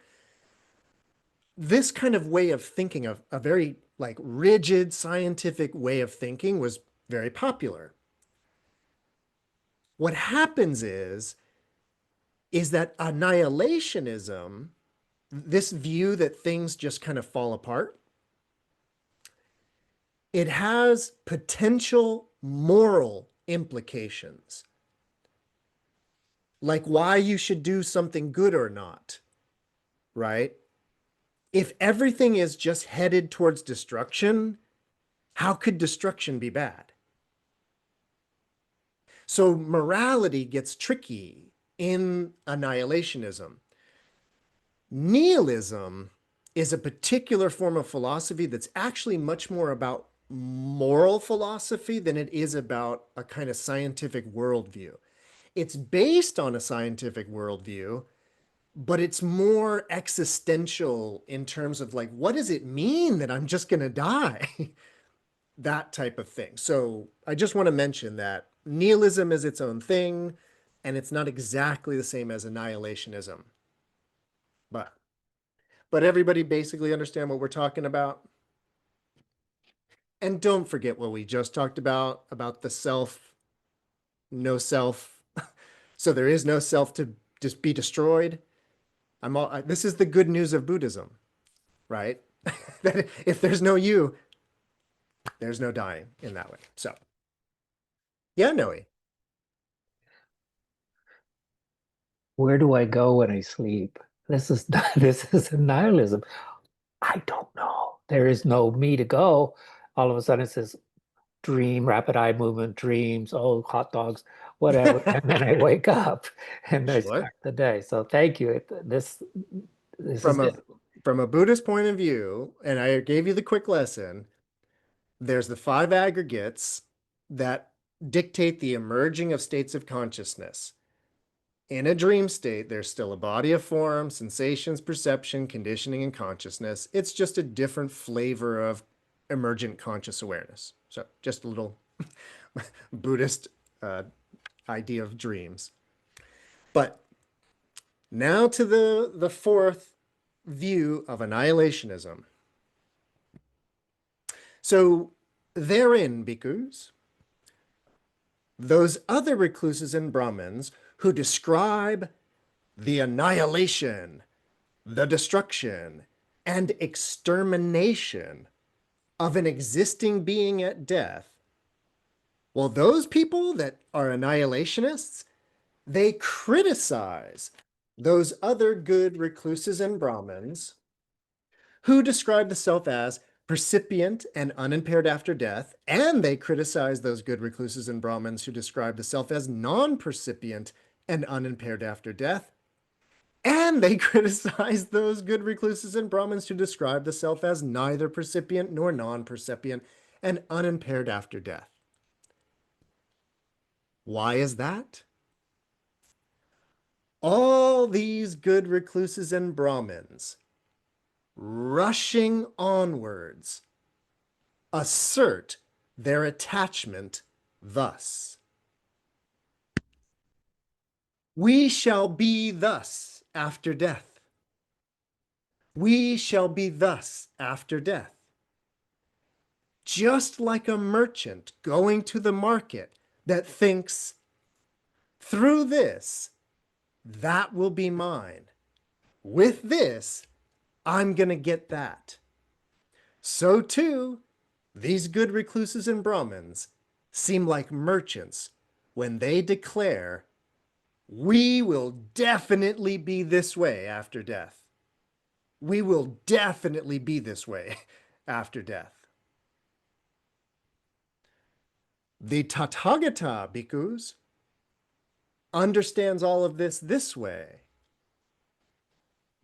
this kind of way of thinking, of a very like rigid scientific way of thinking was very popular. What happens is that annihilationism, this view that things just kind of fall apart, it has potential moral implications, like why you should do something good or not, right? If everything is just headed towards destruction, how could destruction be bad? So morality gets tricky in annihilationism. Nihilism is a particular form of philosophy that's actually much more about moral philosophy than it is about a kind of scientific worldview. It's based on a scientific worldview, but it's more existential in terms of like, what does it mean that I'm just going to die? That type of thing. So I just want to mention that nihilism is its own thing, and it's not exactly the same as annihilationism. But everybody basically understand what we're talking about? And don't forget what we just talked about the self, no self. So there is no self to just be destroyed. This is the good news of Buddhism, right? That if there's no you, there's no dying in that way. So, yeah, Noe. Where do I go when I sleep? This is this is nihilism. I don't know. There is no me to go. All of a sudden it says dream, rapid eye movement, dreams, oh, hot dogs, whatever. And then I wake up and I Sure. start the day. So thank you. This is it. From a Buddhist point of view, and I gave you the quick lesson, there's the 5 aggregates that dictate the emerging of states of consciousness. In a dream state, there's still a body of form, sensations, perception, conditioning, and consciousness. It's just a different flavor of emergent conscious awareness. So just a little Buddhist idea of dreams. But now to the fourth view of annihilationism. So therein, bhikkhus, those other recluses and Brahmins who describe the annihilation, the destruction, and extermination of an existing being at death, well, those people that are annihilationists, they criticize those other good recluses and Brahmins who describe the self as percipient and unimpaired after death, and they criticize those good recluses and Brahmins who describe the self as non-percipient and unimpaired after death, and they criticize those good recluses and Brahmins who describe the self as neither percipient nor non-percipient and unimpaired after death. Why is that? All these good recluses and Brahmins, rushing onwards, assert their attachment thus. We shall be thus after death. We shall be thus after death. Just like a merchant going to the market that thinks, through this, that will be mine. With this, I'm going to get that. So too, these good recluses and Brahmins seem like merchants when they declare, we will definitely be this way after death. We will definitely be this way after death. The Tathagata, bhikkhus, understands all of this way.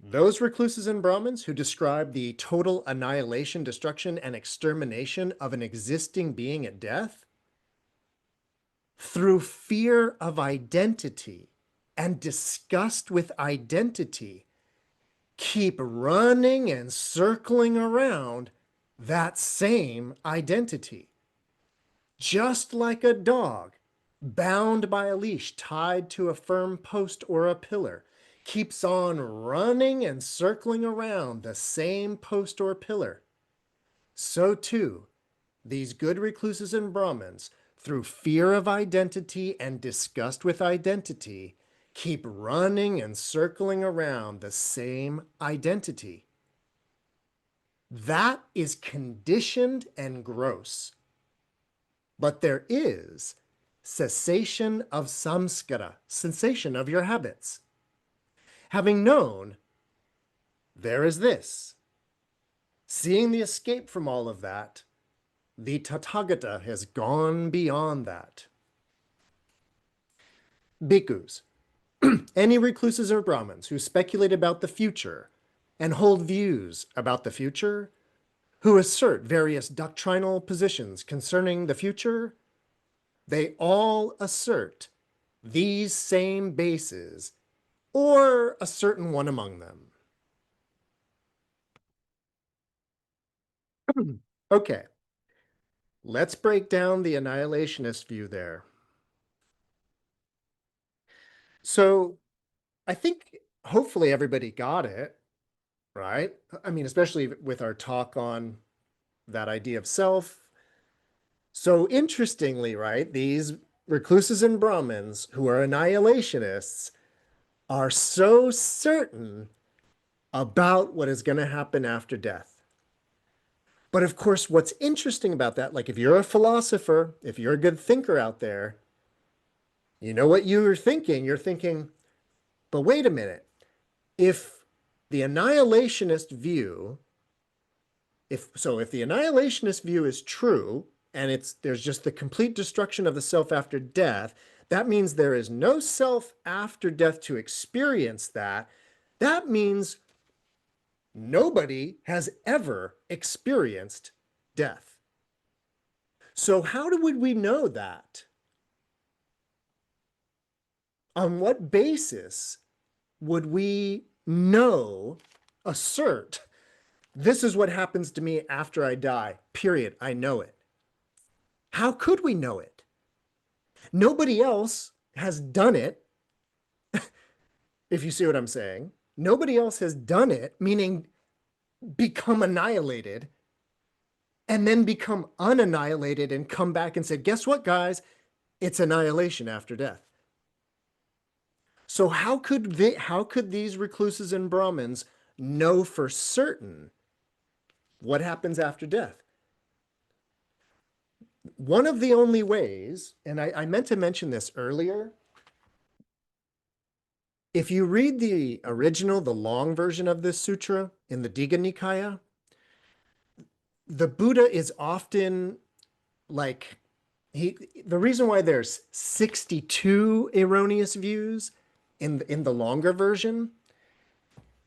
Those recluses and Brahmins who describe the total annihilation, destruction, and extermination of an existing being at death, through fear of identity and disgust with identity, keep running and circling around that same identity. Just like a dog bound by a leash tied to a firm post or a pillar, keeps on running and circling around the same post or pillar. so too, these good recluses and Brahmins, through fear of identity and disgust with identity, keep running and circling around the same identity. That is conditioned and gross. But there is cessation of samskara, cessation of your habits. Having known, there is this. Seeing the escape from all of that, the Tathagata has gone beyond that. Bhikkhus, any recluses or Brahmins who speculate about the future and hold views about the future, who assert various doctrinal positions concerning the future, they all assert these same bases or a certain one among them. Okay, let's break down the annihilationist view there. So I think hopefully everybody got it, right? I mean, especially with our talk on that idea of self. So interestingly, right, these recluses and Brahmins who are annihilationists are so certain about what is going to happen after death. But of course, what's interesting about that, like if you're a philosopher, if you're a good thinker out there, you know what you're thinking, but wait a minute. If the annihilationist view, if the annihilationist view is true, and there's just the complete destruction of the self after death, that means there is no self after death to experience that. That means nobody has ever experienced death. So how would we know that? On what basis would we assert, this is what happens to me after I die, period, I know it? How could we know it? Nobody else has done it, if you see what I'm saying. Nobody else has done it, meaning become annihilated, and then become unannihilated and come back and say, guess what, guys? It's annihilation after death. So how could these recluses and Brahmins know for certain what happens after death? One of the only ways, and I meant to mention this earlier, if you read the original, the long version of this sutra in the Digha Nikāya, the Buddha is often like, the reason why there's 62 erroneous views in the longer version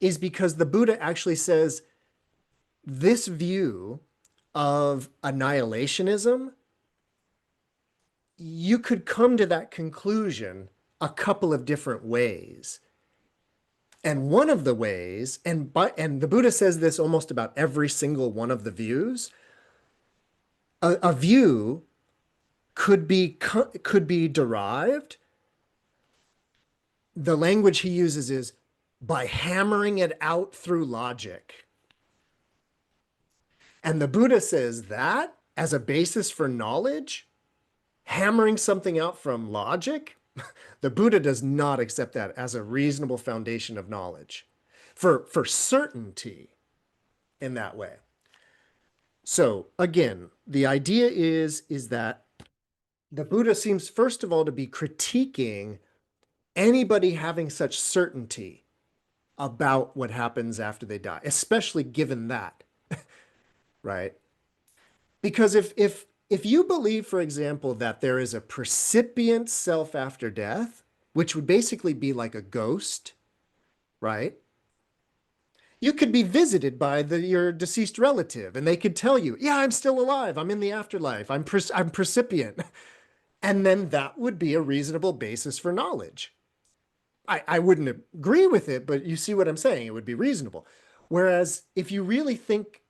is because the Buddha actually says this view of annihilationism, you could come to that conclusion a couple of different ways. And one of the ways, and the Buddha says this almost about every single one of the views, a view could be derived. The language he uses is by hammering it out through logic. And the Buddha says that as a basis for knowledge, hammering something out from logic, the Buddha does not accept that as a reasonable foundation of knowledge for certainty in that way. So again, the idea is that the Buddha seems, first of all, to be critiquing anybody having such certainty about what happens after they die, especially given that, right? Because if you believe, for example, that there is a precipient self after death, which would basically be like a ghost, right? You could be visited by your deceased relative and they could tell you, yeah, I'm still alive. I'm in the afterlife. I'm precipient. And then that would be a reasonable basis for knowledge. I wouldn't agree with it, but you see what I'm saying? It would be reasonable. Whereas if you really think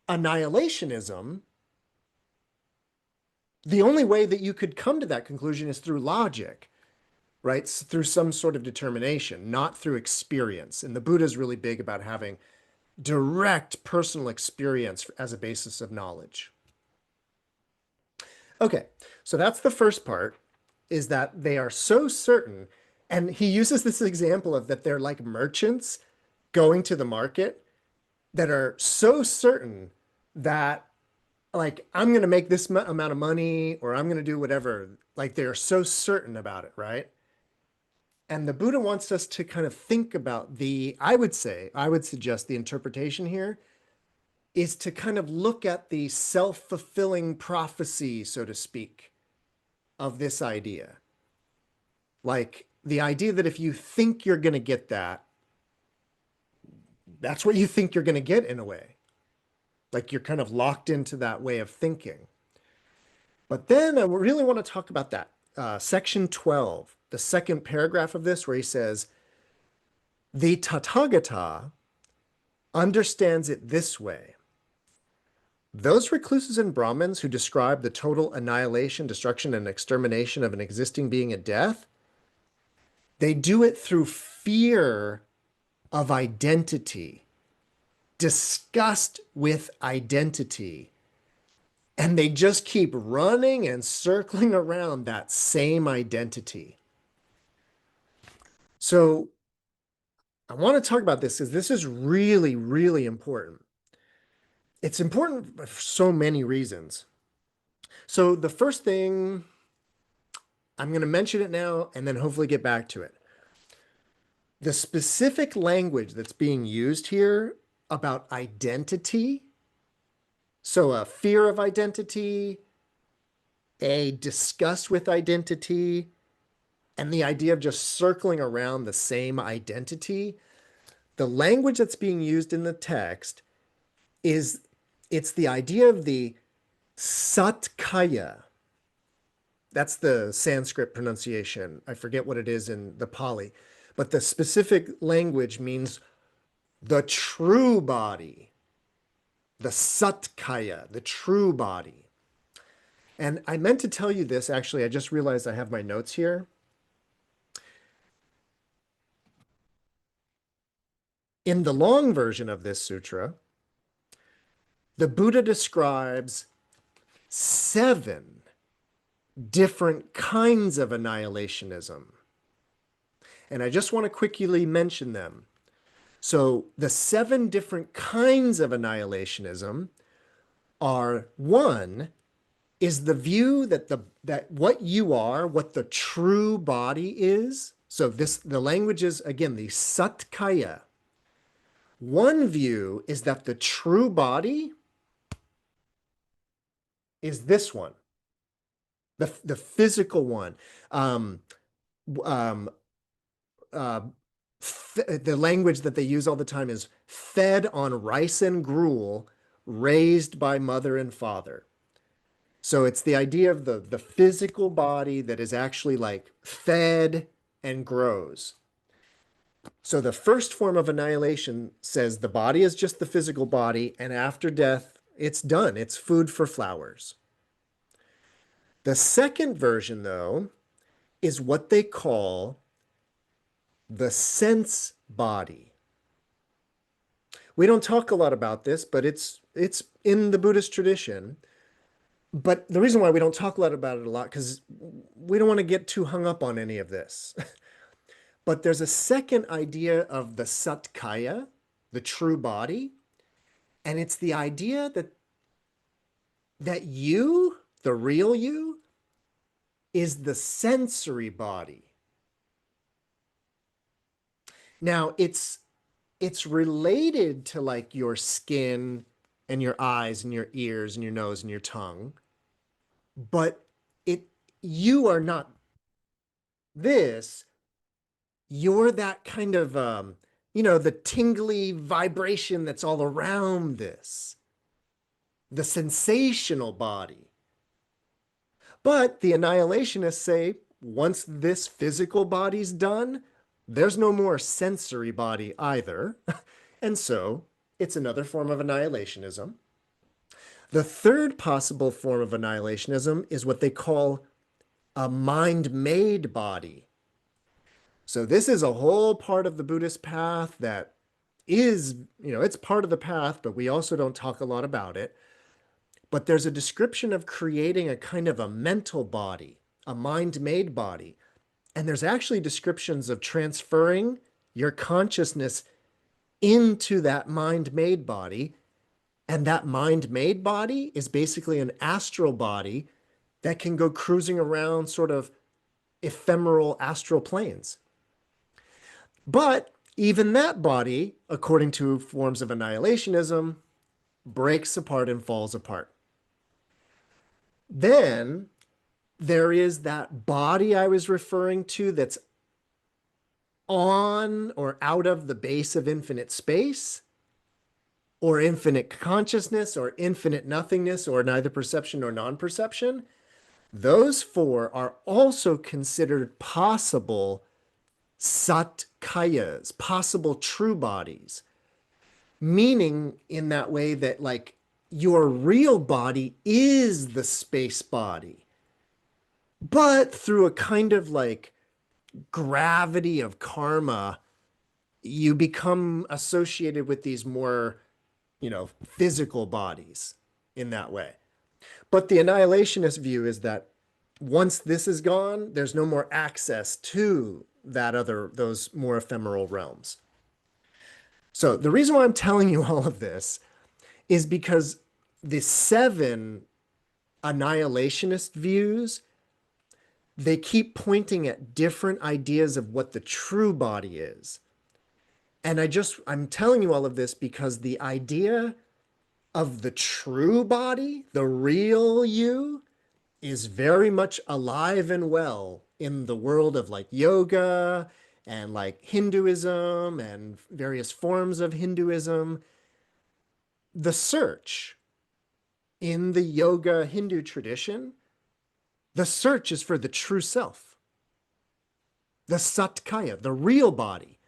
annihilationism, the only way that you could come to that conclusion is through logic, right? Through some sort of determination, not through experience. And the Buddha is really big about having direct personal experience as a basis of knowledge. Okay, so that's the first part, is that they are so certain. And he uses this example of that they're like merchants going to the market that are so certain that, like, I'm going to make this amount of money, or I'm going to do whatever. Like, they're so certain about it, right? And the Buddha wants us to kind of think about I would suggest the interpretation here is to kind of look at the self-fulfilling prophecy, so to speak, of this idea. Like the idea that if you think you're going to get that, that's what you think you're going to get in a way. Like you're kind of locked into that way of thinking. But then I really want to talk about that. Section 12, the second paragraph of this, where he says, the Tathagata understands it this way. Those recluses and Brahmins who describe the total annihilation, destruction, and extermination of an existing being at death, they do it through fear of identity, disgust with identity. And they just keep running and circling around that same identity. So I want to talk about this because this is really, really important. It's important for so many reasons. So the first thing, I'm going to mention it now and then hopefully get back to it. The specific language that's being used here about identity, so a fear of identity, a disgust with identity, and the idea of just circling around the same identity, the language that's being used in the text it's the idea of the satkaya. That's the Sanskrit pronunciation. I forget what it is in the Pali, but the specific language means the true body, the satkaya, the true body. And I meant to tell you this, actually, I just realized I have my notes here. In the long version of this sutra, the Buddha describes 7 different kinds of annihilationism. And I just want to quickly mention them. So the 7 different kinds of annihilationism are, 1 is the view that what you are, what the true body is. So the language is, again, the satkaya. One view is that the true body is this one, the physical one. The language that they use all the time is fed on rice and gruel, raised by mother and father. So it's the idea of the physical body that is actually like fed and grows. So the first form of annihilation says the body is just the physical body, and after death, it's done. It's food for flowers. The second version, though, is what they call the sense body. We don't talk a lot about this, but it's in the Buddhist tradition. But the reason why we don't talk about it a lot, because we don't want to get too hung up on any of this. But there's a second idea of the satkaya, the true body. And it's the idea that you, the real you, is the sensory body. Now, it's related to like your skin and your eyes and your ears and your nose and your tongue, but you are not this. You're that kind of, the tingly vibration that's all around this, the sensational body. But the annihilationists say, once this physical body's done, there's no more sensory body either. And so it's another form of annihilationism. The third possible form of annihilationism is what they call a mind-made body. So this is a whole part of the Buddhist path that is, it's part of the path, but we also don't talk a lot about it. But there's a description of creating a kind of a mental body, a mind-made body. And there's actually descriptions of transferring your consciousness into that mind-made body. And that mind-made body is basically an astral body that can go cruising around sort of ephemeral astral planes. But even that body, according to forms of annihilationism, breaks apart and falls apart. Then there is that body I was referring to that's on or out of the base of infinite space, or infinite consciousness, or infinite nothingness, or neither perception nor non-perception. Those four are also considered possible satkayas, possible true bodies, meaning in that way that like your real body is the space body, but through a kind of like gravity of karma, you become associated with these more, physical bodies in that way. But the annihilationist view is that once this is gone, there's no more access to those more ephemeral realms. So the reason why I'm telling you all of this is because the 7 annihilationist views, they keep pointing at different ideas of what the true body is. And I'm telling you all of this because the idea of the true body, the real you, is very much alive and well in the world of like yoga and like Hinduism and various forms of Hinduism. The search in the yoga Hindu tradition, the search is for the true self, the satkaya, the real body.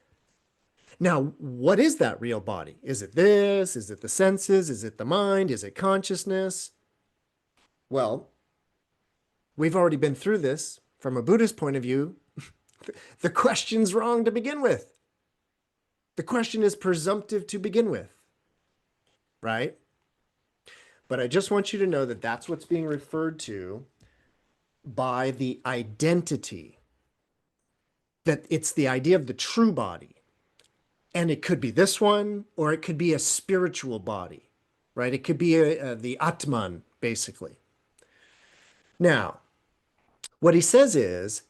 Now, what is that real body? Is it this? Is it the senses? Is it the mind? Is it consciousness? Well, we've already been through this. From a Buddhist point of view, the question's wrong to begin with. The question is presumptive to begin with, right? But I just want you to know that that's what's being referred to by the identity, that it's the idea of the true body. And it could be this one, or it could be a spiritual body, right? It could be the Atman, basically. Now, what he says is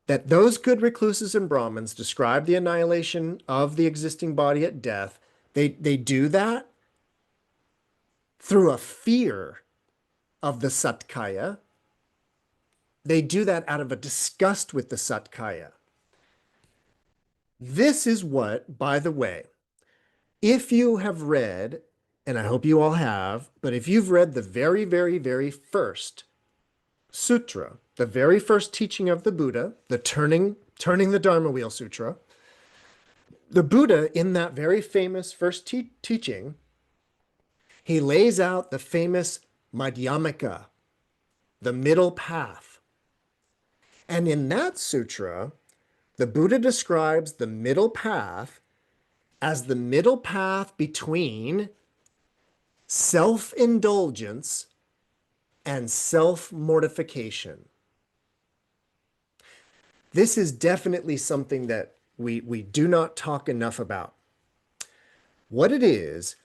that those good recluses and Brahmins describe the annihilation of the existing body at death. They do that through a fear of the Satkaya. They do that out of a disgust with the Satkaya. This is what, by the way, if you have read, and I hope you all have, but if you've read the very, very, very first sutra, the very first teaching of the Buddha, the turning the Dharma wheel sutra, the Buddha, in that very famous first teaching, he lays out the famous Madhyamika, the middle path. And in that sutra, the Buddha describes the middle path as the middle path between self-indulgence and self-mortification. This is definitely something that we do not talk enough about. What it is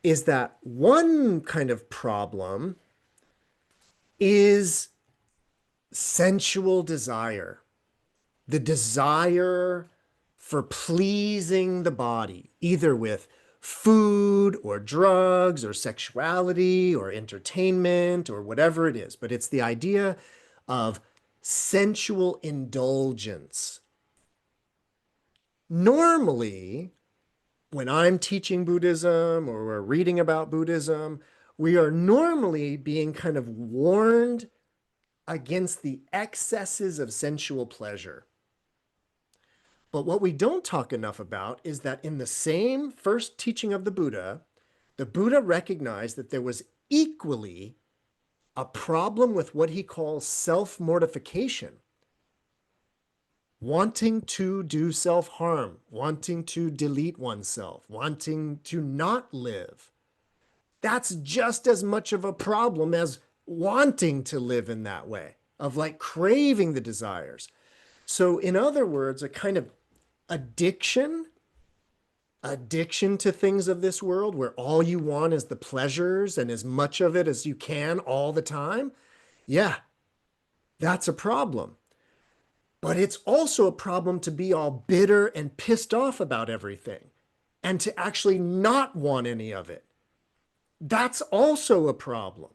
that one kind of problem is sensual desire, the desire for pleasing the body, either with food or drugs or sexuality or entertainment or whatever it is. But it's the idea of sensual indulgence. Normally, when I'm teaching Buddhism or we're reading about Buddhism, we are normally being kind of warned against the excesses of sensual pleasure. But what we don't talk enough about is that in the same first teaching of the Buddha recognized that there was equally a problem with what he calls self-mortification. wanting to do self-harm, wanting to delete oneself, wanting to not live. That's just as much of a problem as wanting to live in that way, of like craving the desires. So in other words, a kind of addiction to things of this world where all you want is the pleasures and as much of it as you can all the time. Yeah, that's a problem. But it's also a problem to be all bitter and pissed off about everything and to actually not want any of it. That's also a problem.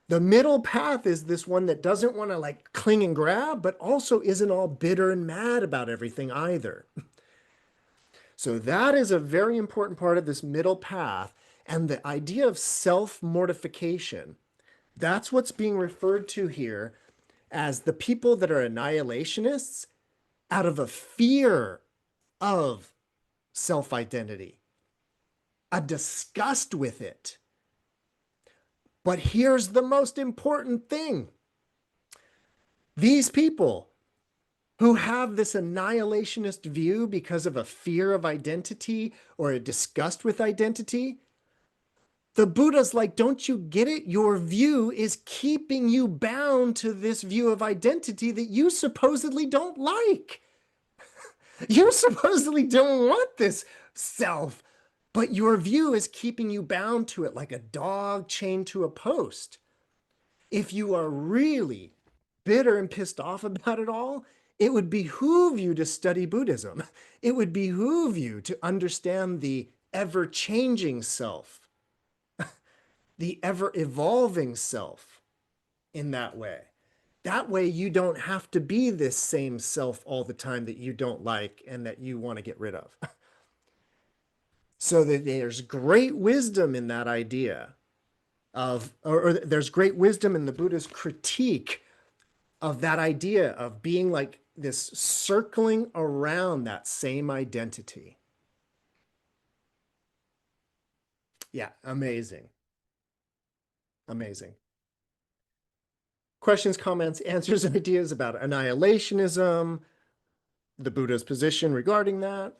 The middle path is this one that doesn't want to like cling and grab, but also isn't all bitter and mad about everything either. So that is a very important part of this middle path. And the idea of self-mortification, that's what's being referred to here as the people that are annihilationists out of a fear of self-identity, a disgust with it. But here's the most important thing. These people who have this annihilationist view because of a fear of identity or a disgust with identity, the Buddha's like, don't you get it? Your view is keeping you bound to this view of identity that you supposedly don't like. You supposedly don't want this self, but your view is keeping you bound to it like a dog chained to a post. If you are really bitter and pissed off about it all, it would behoove you to study Buddhism. It would behoove you to understand the ever-changing self, the ever-evolving self in that way. That way you don't have to be this same self all the time that you don't like and that you want to get rid of. So that there's great wisdom in that idea of, or there's great wisdom in the Buddha's critique of that idea of being like this circling around that same identity. Yeah, amazing. Amazing. Questions, comments, answers, and ideas about annihilationism, the Buddha's position regarding that?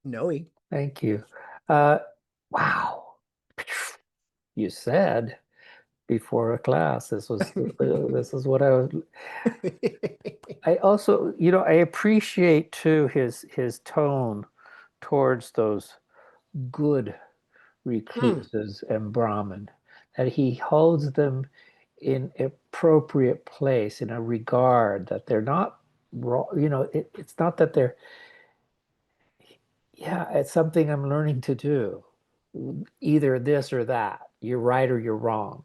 Noe. Thank you. Wow. You said before a class, this is what I was. I also, I appreciate too his tone towards those good recluses and Brahmin, that he holds them in appropriate place, in a regard that they're not wrong. It's not that they're, yeah, it's something I'm learning to do. Either this or that. You're right or you're wrong.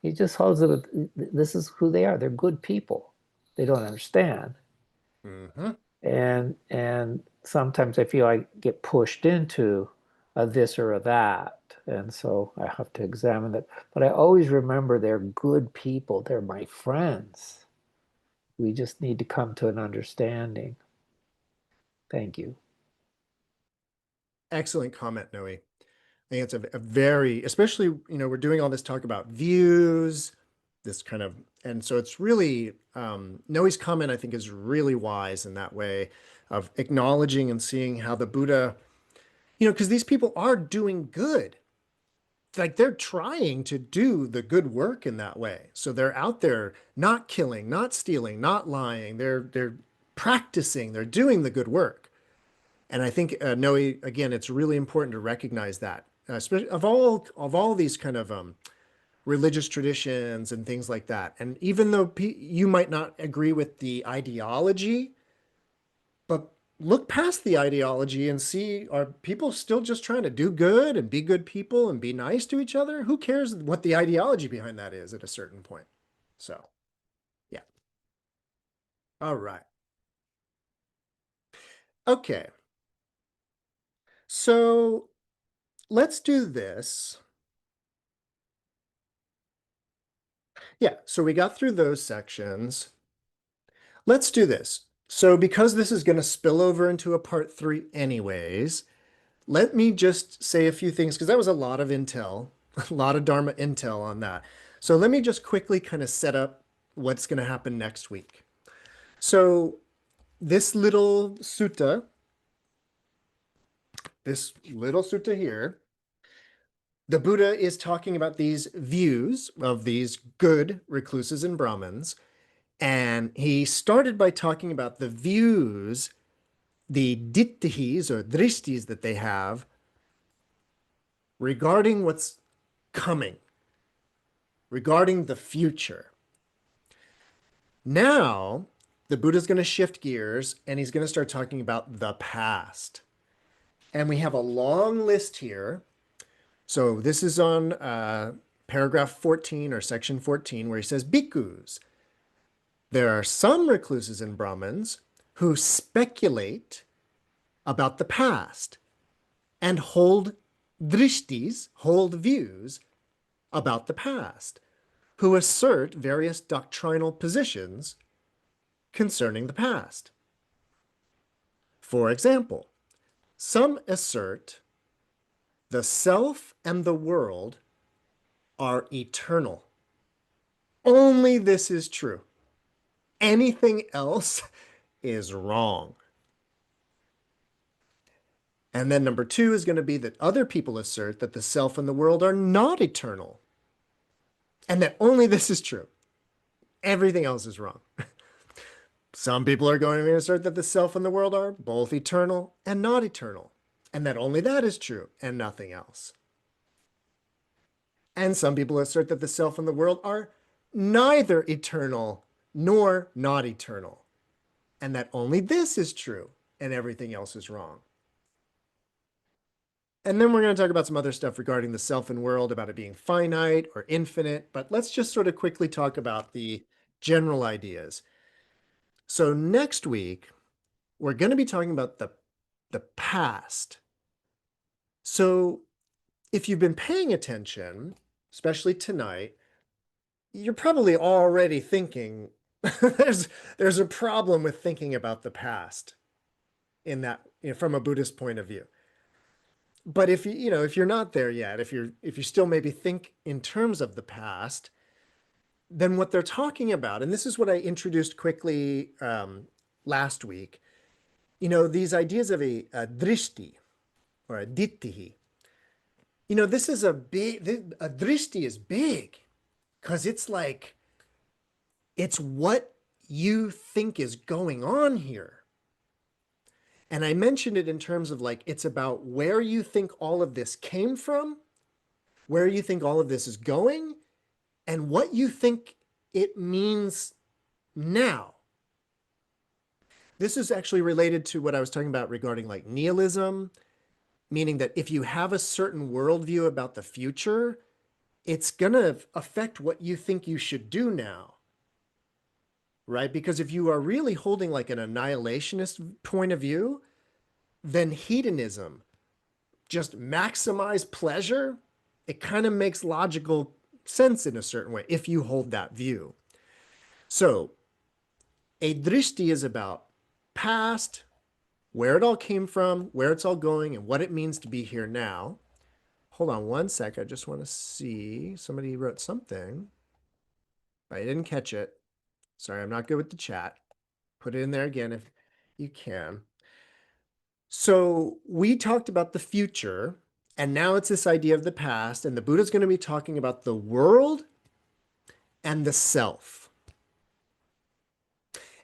He just holds it. This is who they are. They're good people. They don't understand. Mm-hmm. And sometimes I feel I get pushed into a this or a that. And so I have to examine that. But I always remember they're good people. They're my friends. We just need to come to an understanding. Thank you. Excellent comment, Noe. I think it's a very, especially, we're doing all this talk about views, this kind of, and so it's really, Noe's comment, I think, is really wise in that way of acknowledging and seeing how the Buddha, because these people are doing good. Like they're trying to do the good work in that way. So they're out there not killing, not stealing, not lying. They're practicing, they're doing the good work. And I think, Noe, again, it's really important to recognize that, especially of all these kind of religious traditions and things like that. And even though you might not agree with the ideology, but look past the ideology and see, are people still just trying to do good and be good people and be nice to each other? Who cares what the ideology behind that is at a certain point? So, yeah. All right. Okay. So let's do this. Yeah, so we got through those sections. Let's do this. So because this is going to spill over into a part 3 anyways, let me just say a few things, because that was a lot of intel. A lot of Dharma intel on that. So let me just quickly kind of set up what's going to happen next week. So this little sutta here, the Buddha is talking about these views of these good recluses and Brahmins. And he started by talking about the views, the ditthis or drishtis that they have regarding what's coming, regarding the future. Now, the Buddha's going to shift gears and he's going to start talking about the past. And we have a long list here. So this is on paragraph 14 or section 14 where he says, bhikkhus. There are some recluses and Brahmins who speculate about the past and hold drishtis, hold views about the past, who assert various doctrinal positions concerning the past. For example, some assert the self and the world are eternal. Only this is true. Anything else is wrong. And then number 2 is going to be that other people assert that the self and the world are not eternal. And that only this is true. Everything else is wrong. Some people are going to assert that the self and the world are both eternal and not eternal. And that only that is true and nothing else. And some people assert that the self and the world are neither eternal nor not eternal, and that only this is true and everything else is wrong. And then we're going to talk about some other stuff regarding the self and world, about it being finite or infinite, but let's just sort of quickly talk about the general ideas. So next week, we're going to be talking about the past. So if you've been paying attention, especially tonight, you're probably already thinking, there's a problem with thinking about the past in that, from a Buddhist point of view. But if if you're not there yet, if you still maybe think in terms of the past, then what they're talking about, and this is what I introduced quickly last week, these ideas of a drishti or a ditthi. This is a drishti is big because it's like, it's what you think is going on here. And I mentioned it in terms of like, it's about where you think all of this came from, where you think all of this is going, and what you think it means now. This is actually related to what I was talking about regarding like nihilism, meaning that if you have a certain worldview about the future, it's going to affect what you think you should do now. Right? Because if you are really holding like an annihilationist point of view, then hedonism, just maximize pleasure, it kind of makes logical sense in a certain way if you hold that view. So a drishti is about past, where it all came from, where it's all going, and what it means to be here now. Hold on one sec. I just want to see. Somebody wrote something. I didn't catch it. Sorry, I'm not good with the chat. Put it in there again if you can. So we talked about the future, and now it's this idea of the past, and the Buddha's going to be talking about the world and the self.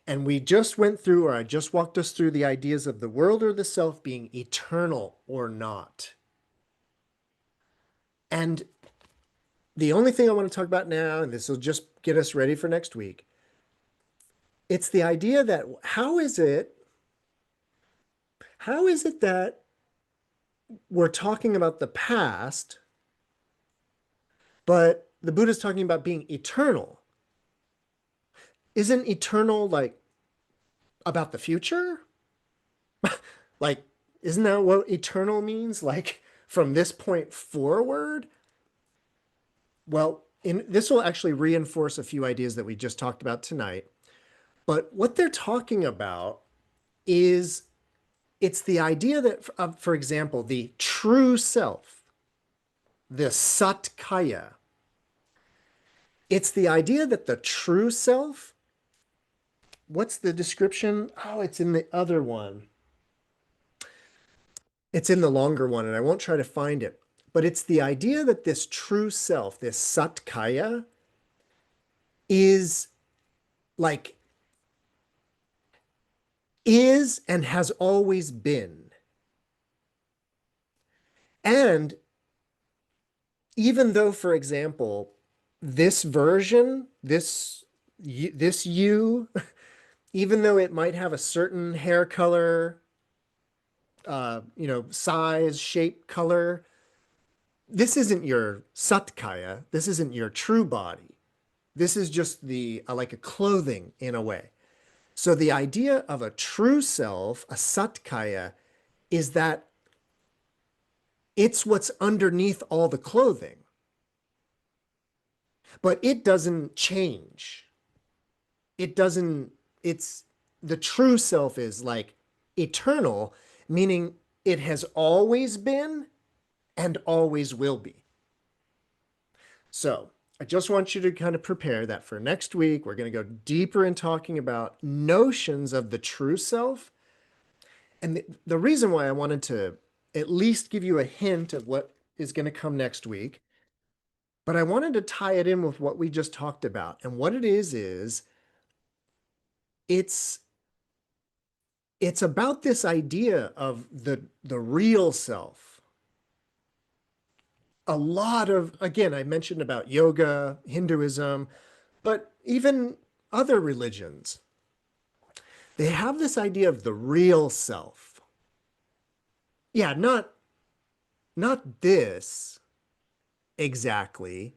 And we just went through, or I just walked us through the ideas of the world or the self being eternal or not. And the only thing I want to talk about now, and this will just get us ready for next week, it's the idea that how is it that we're talking about the past, but the Buddha's talking about being eternal? Isn't eternal like about the future? Like, isn't that what eternal means? Like from this point forward? Well, this will actually reinforce a few ideas that we just talked about tonight. But what they're talking about is, it's the idea that, for example, the true self, the satkaya. It's the idea that the true self, what's the description? Oh, it's in the other one. It's in the longer one, and I won't try to find it. But it's the idea that this true self, this satkaya, is like, is and has always been. And even though, for example, this version, this you, even though it might have a certain hair color, size, shape, color, this isn't your satkaya. This isn't your true body. This is just the like a clothing in a way. So the idea of a true self, a satkaya, is that it's what's underneath all the clothing. But it doesn't change. It's the true self is like eternal, meaning it has always been and always will be. So I just want you to kind of prepare that for next week. We're going to go deeper in talking about notions of the true self. And the reason why I wanted to at least give you a hint of what is going to come next week, but I wanted to tie it in with what we just talked about. And what it is it's about this idea of the real self. A lot of, again, I mentioned about yoga, Hinduism, but even other religions, they have this idea of the real self. Yeah, not this exactly,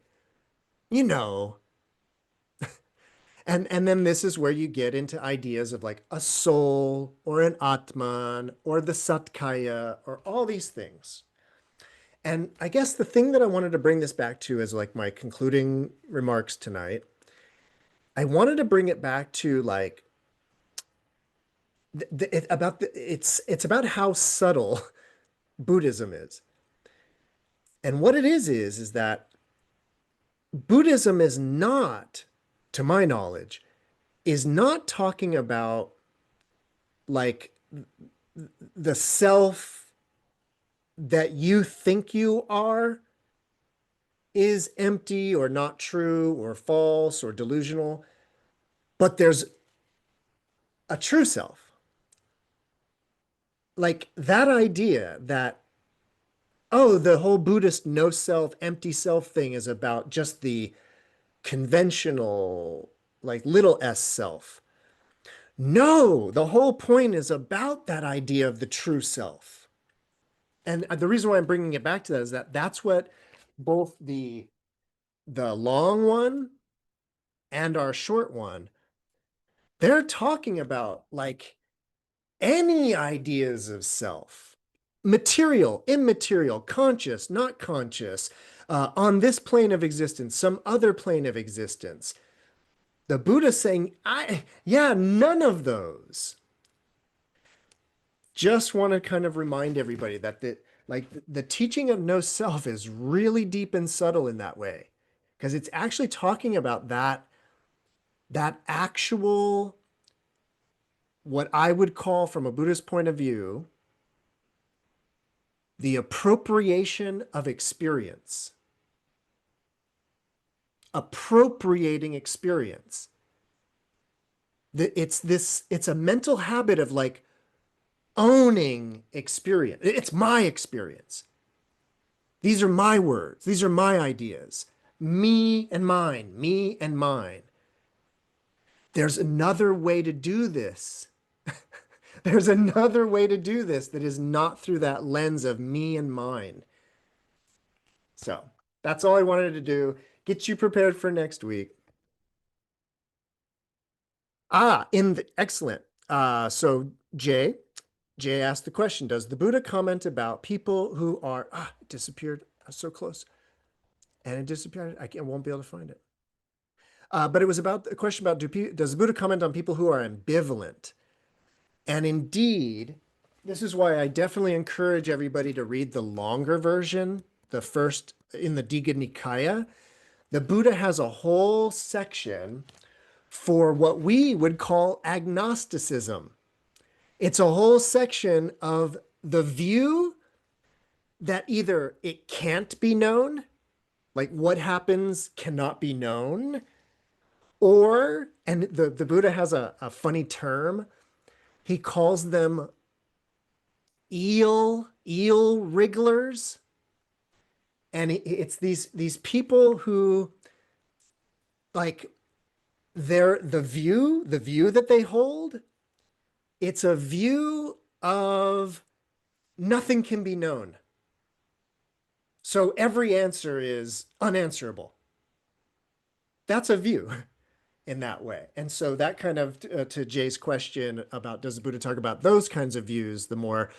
you know. And then this is where you get into ideas of like a soul or an Atman or the Satkaya or all these things. And I guess the thing that I wanted to bring this back to as like my concluding remarks tonight, I wanted to bring it back to like it's about how subtle Buddhism is. And what it is that Buddhism is not, to my knowledge, is not talking about like the self that you think you are is empty or not true or false or delusional, but there's a true self. Like that idea that, oh, the whole Buddhist no self, empty self thing is about just the conventional, like little s self. No, the whole point is about that idea of the true self. And the reason why I'm bringing it back to that is that that's what both the long one and our short one, they're talking about like any ideas of self, material, immaterial, conscious, not conscious, on this plane of existence, some other plane of existence. The Buddha saying, none of those. Just want to kind of remind everybody that the teaching of no self is really deep and subtle in that way, because it's actually talking about that actual, what I would call from a Buddhist point of view, the appropriation of experience. Appropriating experience. It's a mental habit of like owning experience. It's my experience. These are my words. These are my ideas. Me and mine, me and mine. There's another way to do this. There's another way to do this that is not through that lens of me and mine. So that's all I wanted to do. Get you prepared for next week. Excellent. So Jay asked the question, does the Buddha comment about people who are, it disappeared. I was so close. And it disappeared. I won't be able to find it. But it was about a question about, does the Buddha comment on people who are ambivalent? And indeed, this is why I definitely encourage everybody to read the longer version the first in the Digha Nikāya, the Buddha has a whole section for what we would call agnosticism. It's a whole section of the view that either it can't be known, like what happens cannot be known, or, and the Buddha has a funny term, he calls them eel wrigglers. And it's these people who, like, the view that they hold, it's a view of nothing can be known. So every answer is unanswerable. That's a view in that way. And so that kind of, to Jay's question about does the Buddha talk about those kinds of views, the more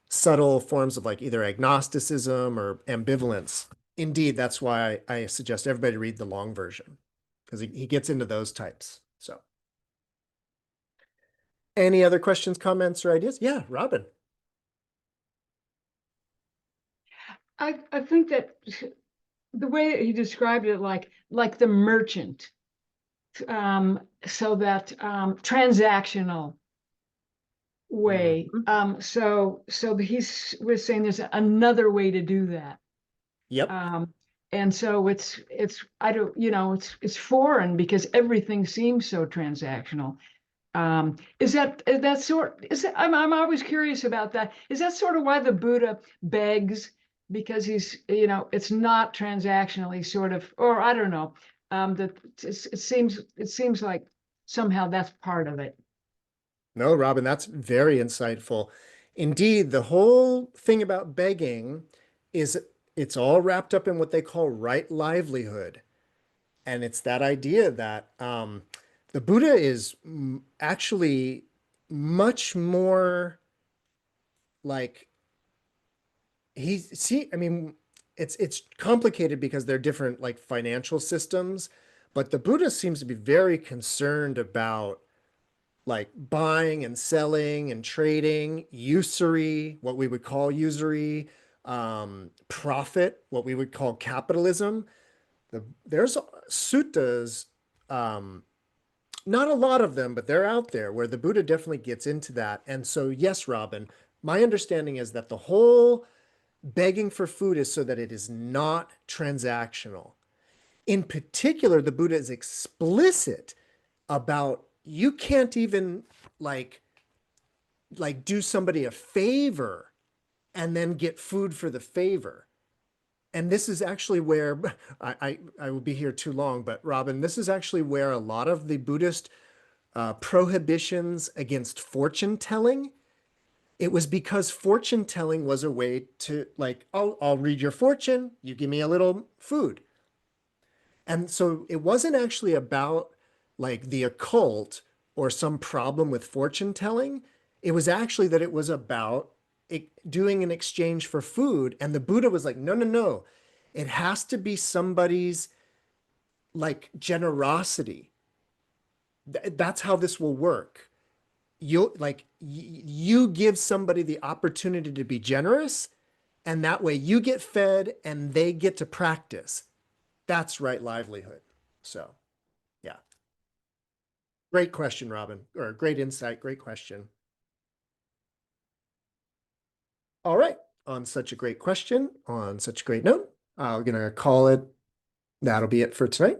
subtle forms of like either agnosticism or ambivalence. Indeed, that's why I suggest everybody read the long version, because he gets into those types. So any other questions, comments, or ideas? Yeah, Robin. I think that the way that he described it, like the merchant, so that transactional way. So he was saying there's another way to do that. Yep. And so it's I don't, you know, it's foreign because everything seems so transactional. Is that sort, is it, I'm always curious about that. Is that sort of why the Buddha begs? Because he's, you know, it's not transactionally sort of, or I don't know, that it seems like somehow that's part of it. No, Robin, that's very insightful. Indeed, the whole thing about begging is it's all wrapped up in what they call right livelihood. And it's that idea that the Buddha is actually much more like I mean, it's complicated because they're different like financial systems, but the Buddha seems to be very concerned about like buying and selling and trading, usury, what we would call usury, profit, what we would call capitalism. There's suttas, not a lot of them, but they're out there where the Buddha definitely gets into that. And so, yes, Robin, my understanding is that the whole begging for food is so that it is not transactional. In particular, the Buddha is explicit about you can't even like do somebody a favor and then get food for the favor. And this is actually where I will be here too long, but Robin, this is actually where a lot of the Buddhist prohibitions against fortune telling, it was because fortune telling was a way to like, I'll read your fortune, you give me a little food. And so it wasn't actually about like the occult or some problem with fortune telling. It was actually that it was about doing an exchange for food. And the Buddha was like, no, no, no. It has to be somebody's like generosity. That's how this will work. You give somebody the opportunity to be generous, and that way you get fed and they get to practice. That's right livelihood. So, yeah. Great question, Robin, or great insight, great question. All right, on such a great question, on such a great note, I'm going to call it, that'll be it for tonight.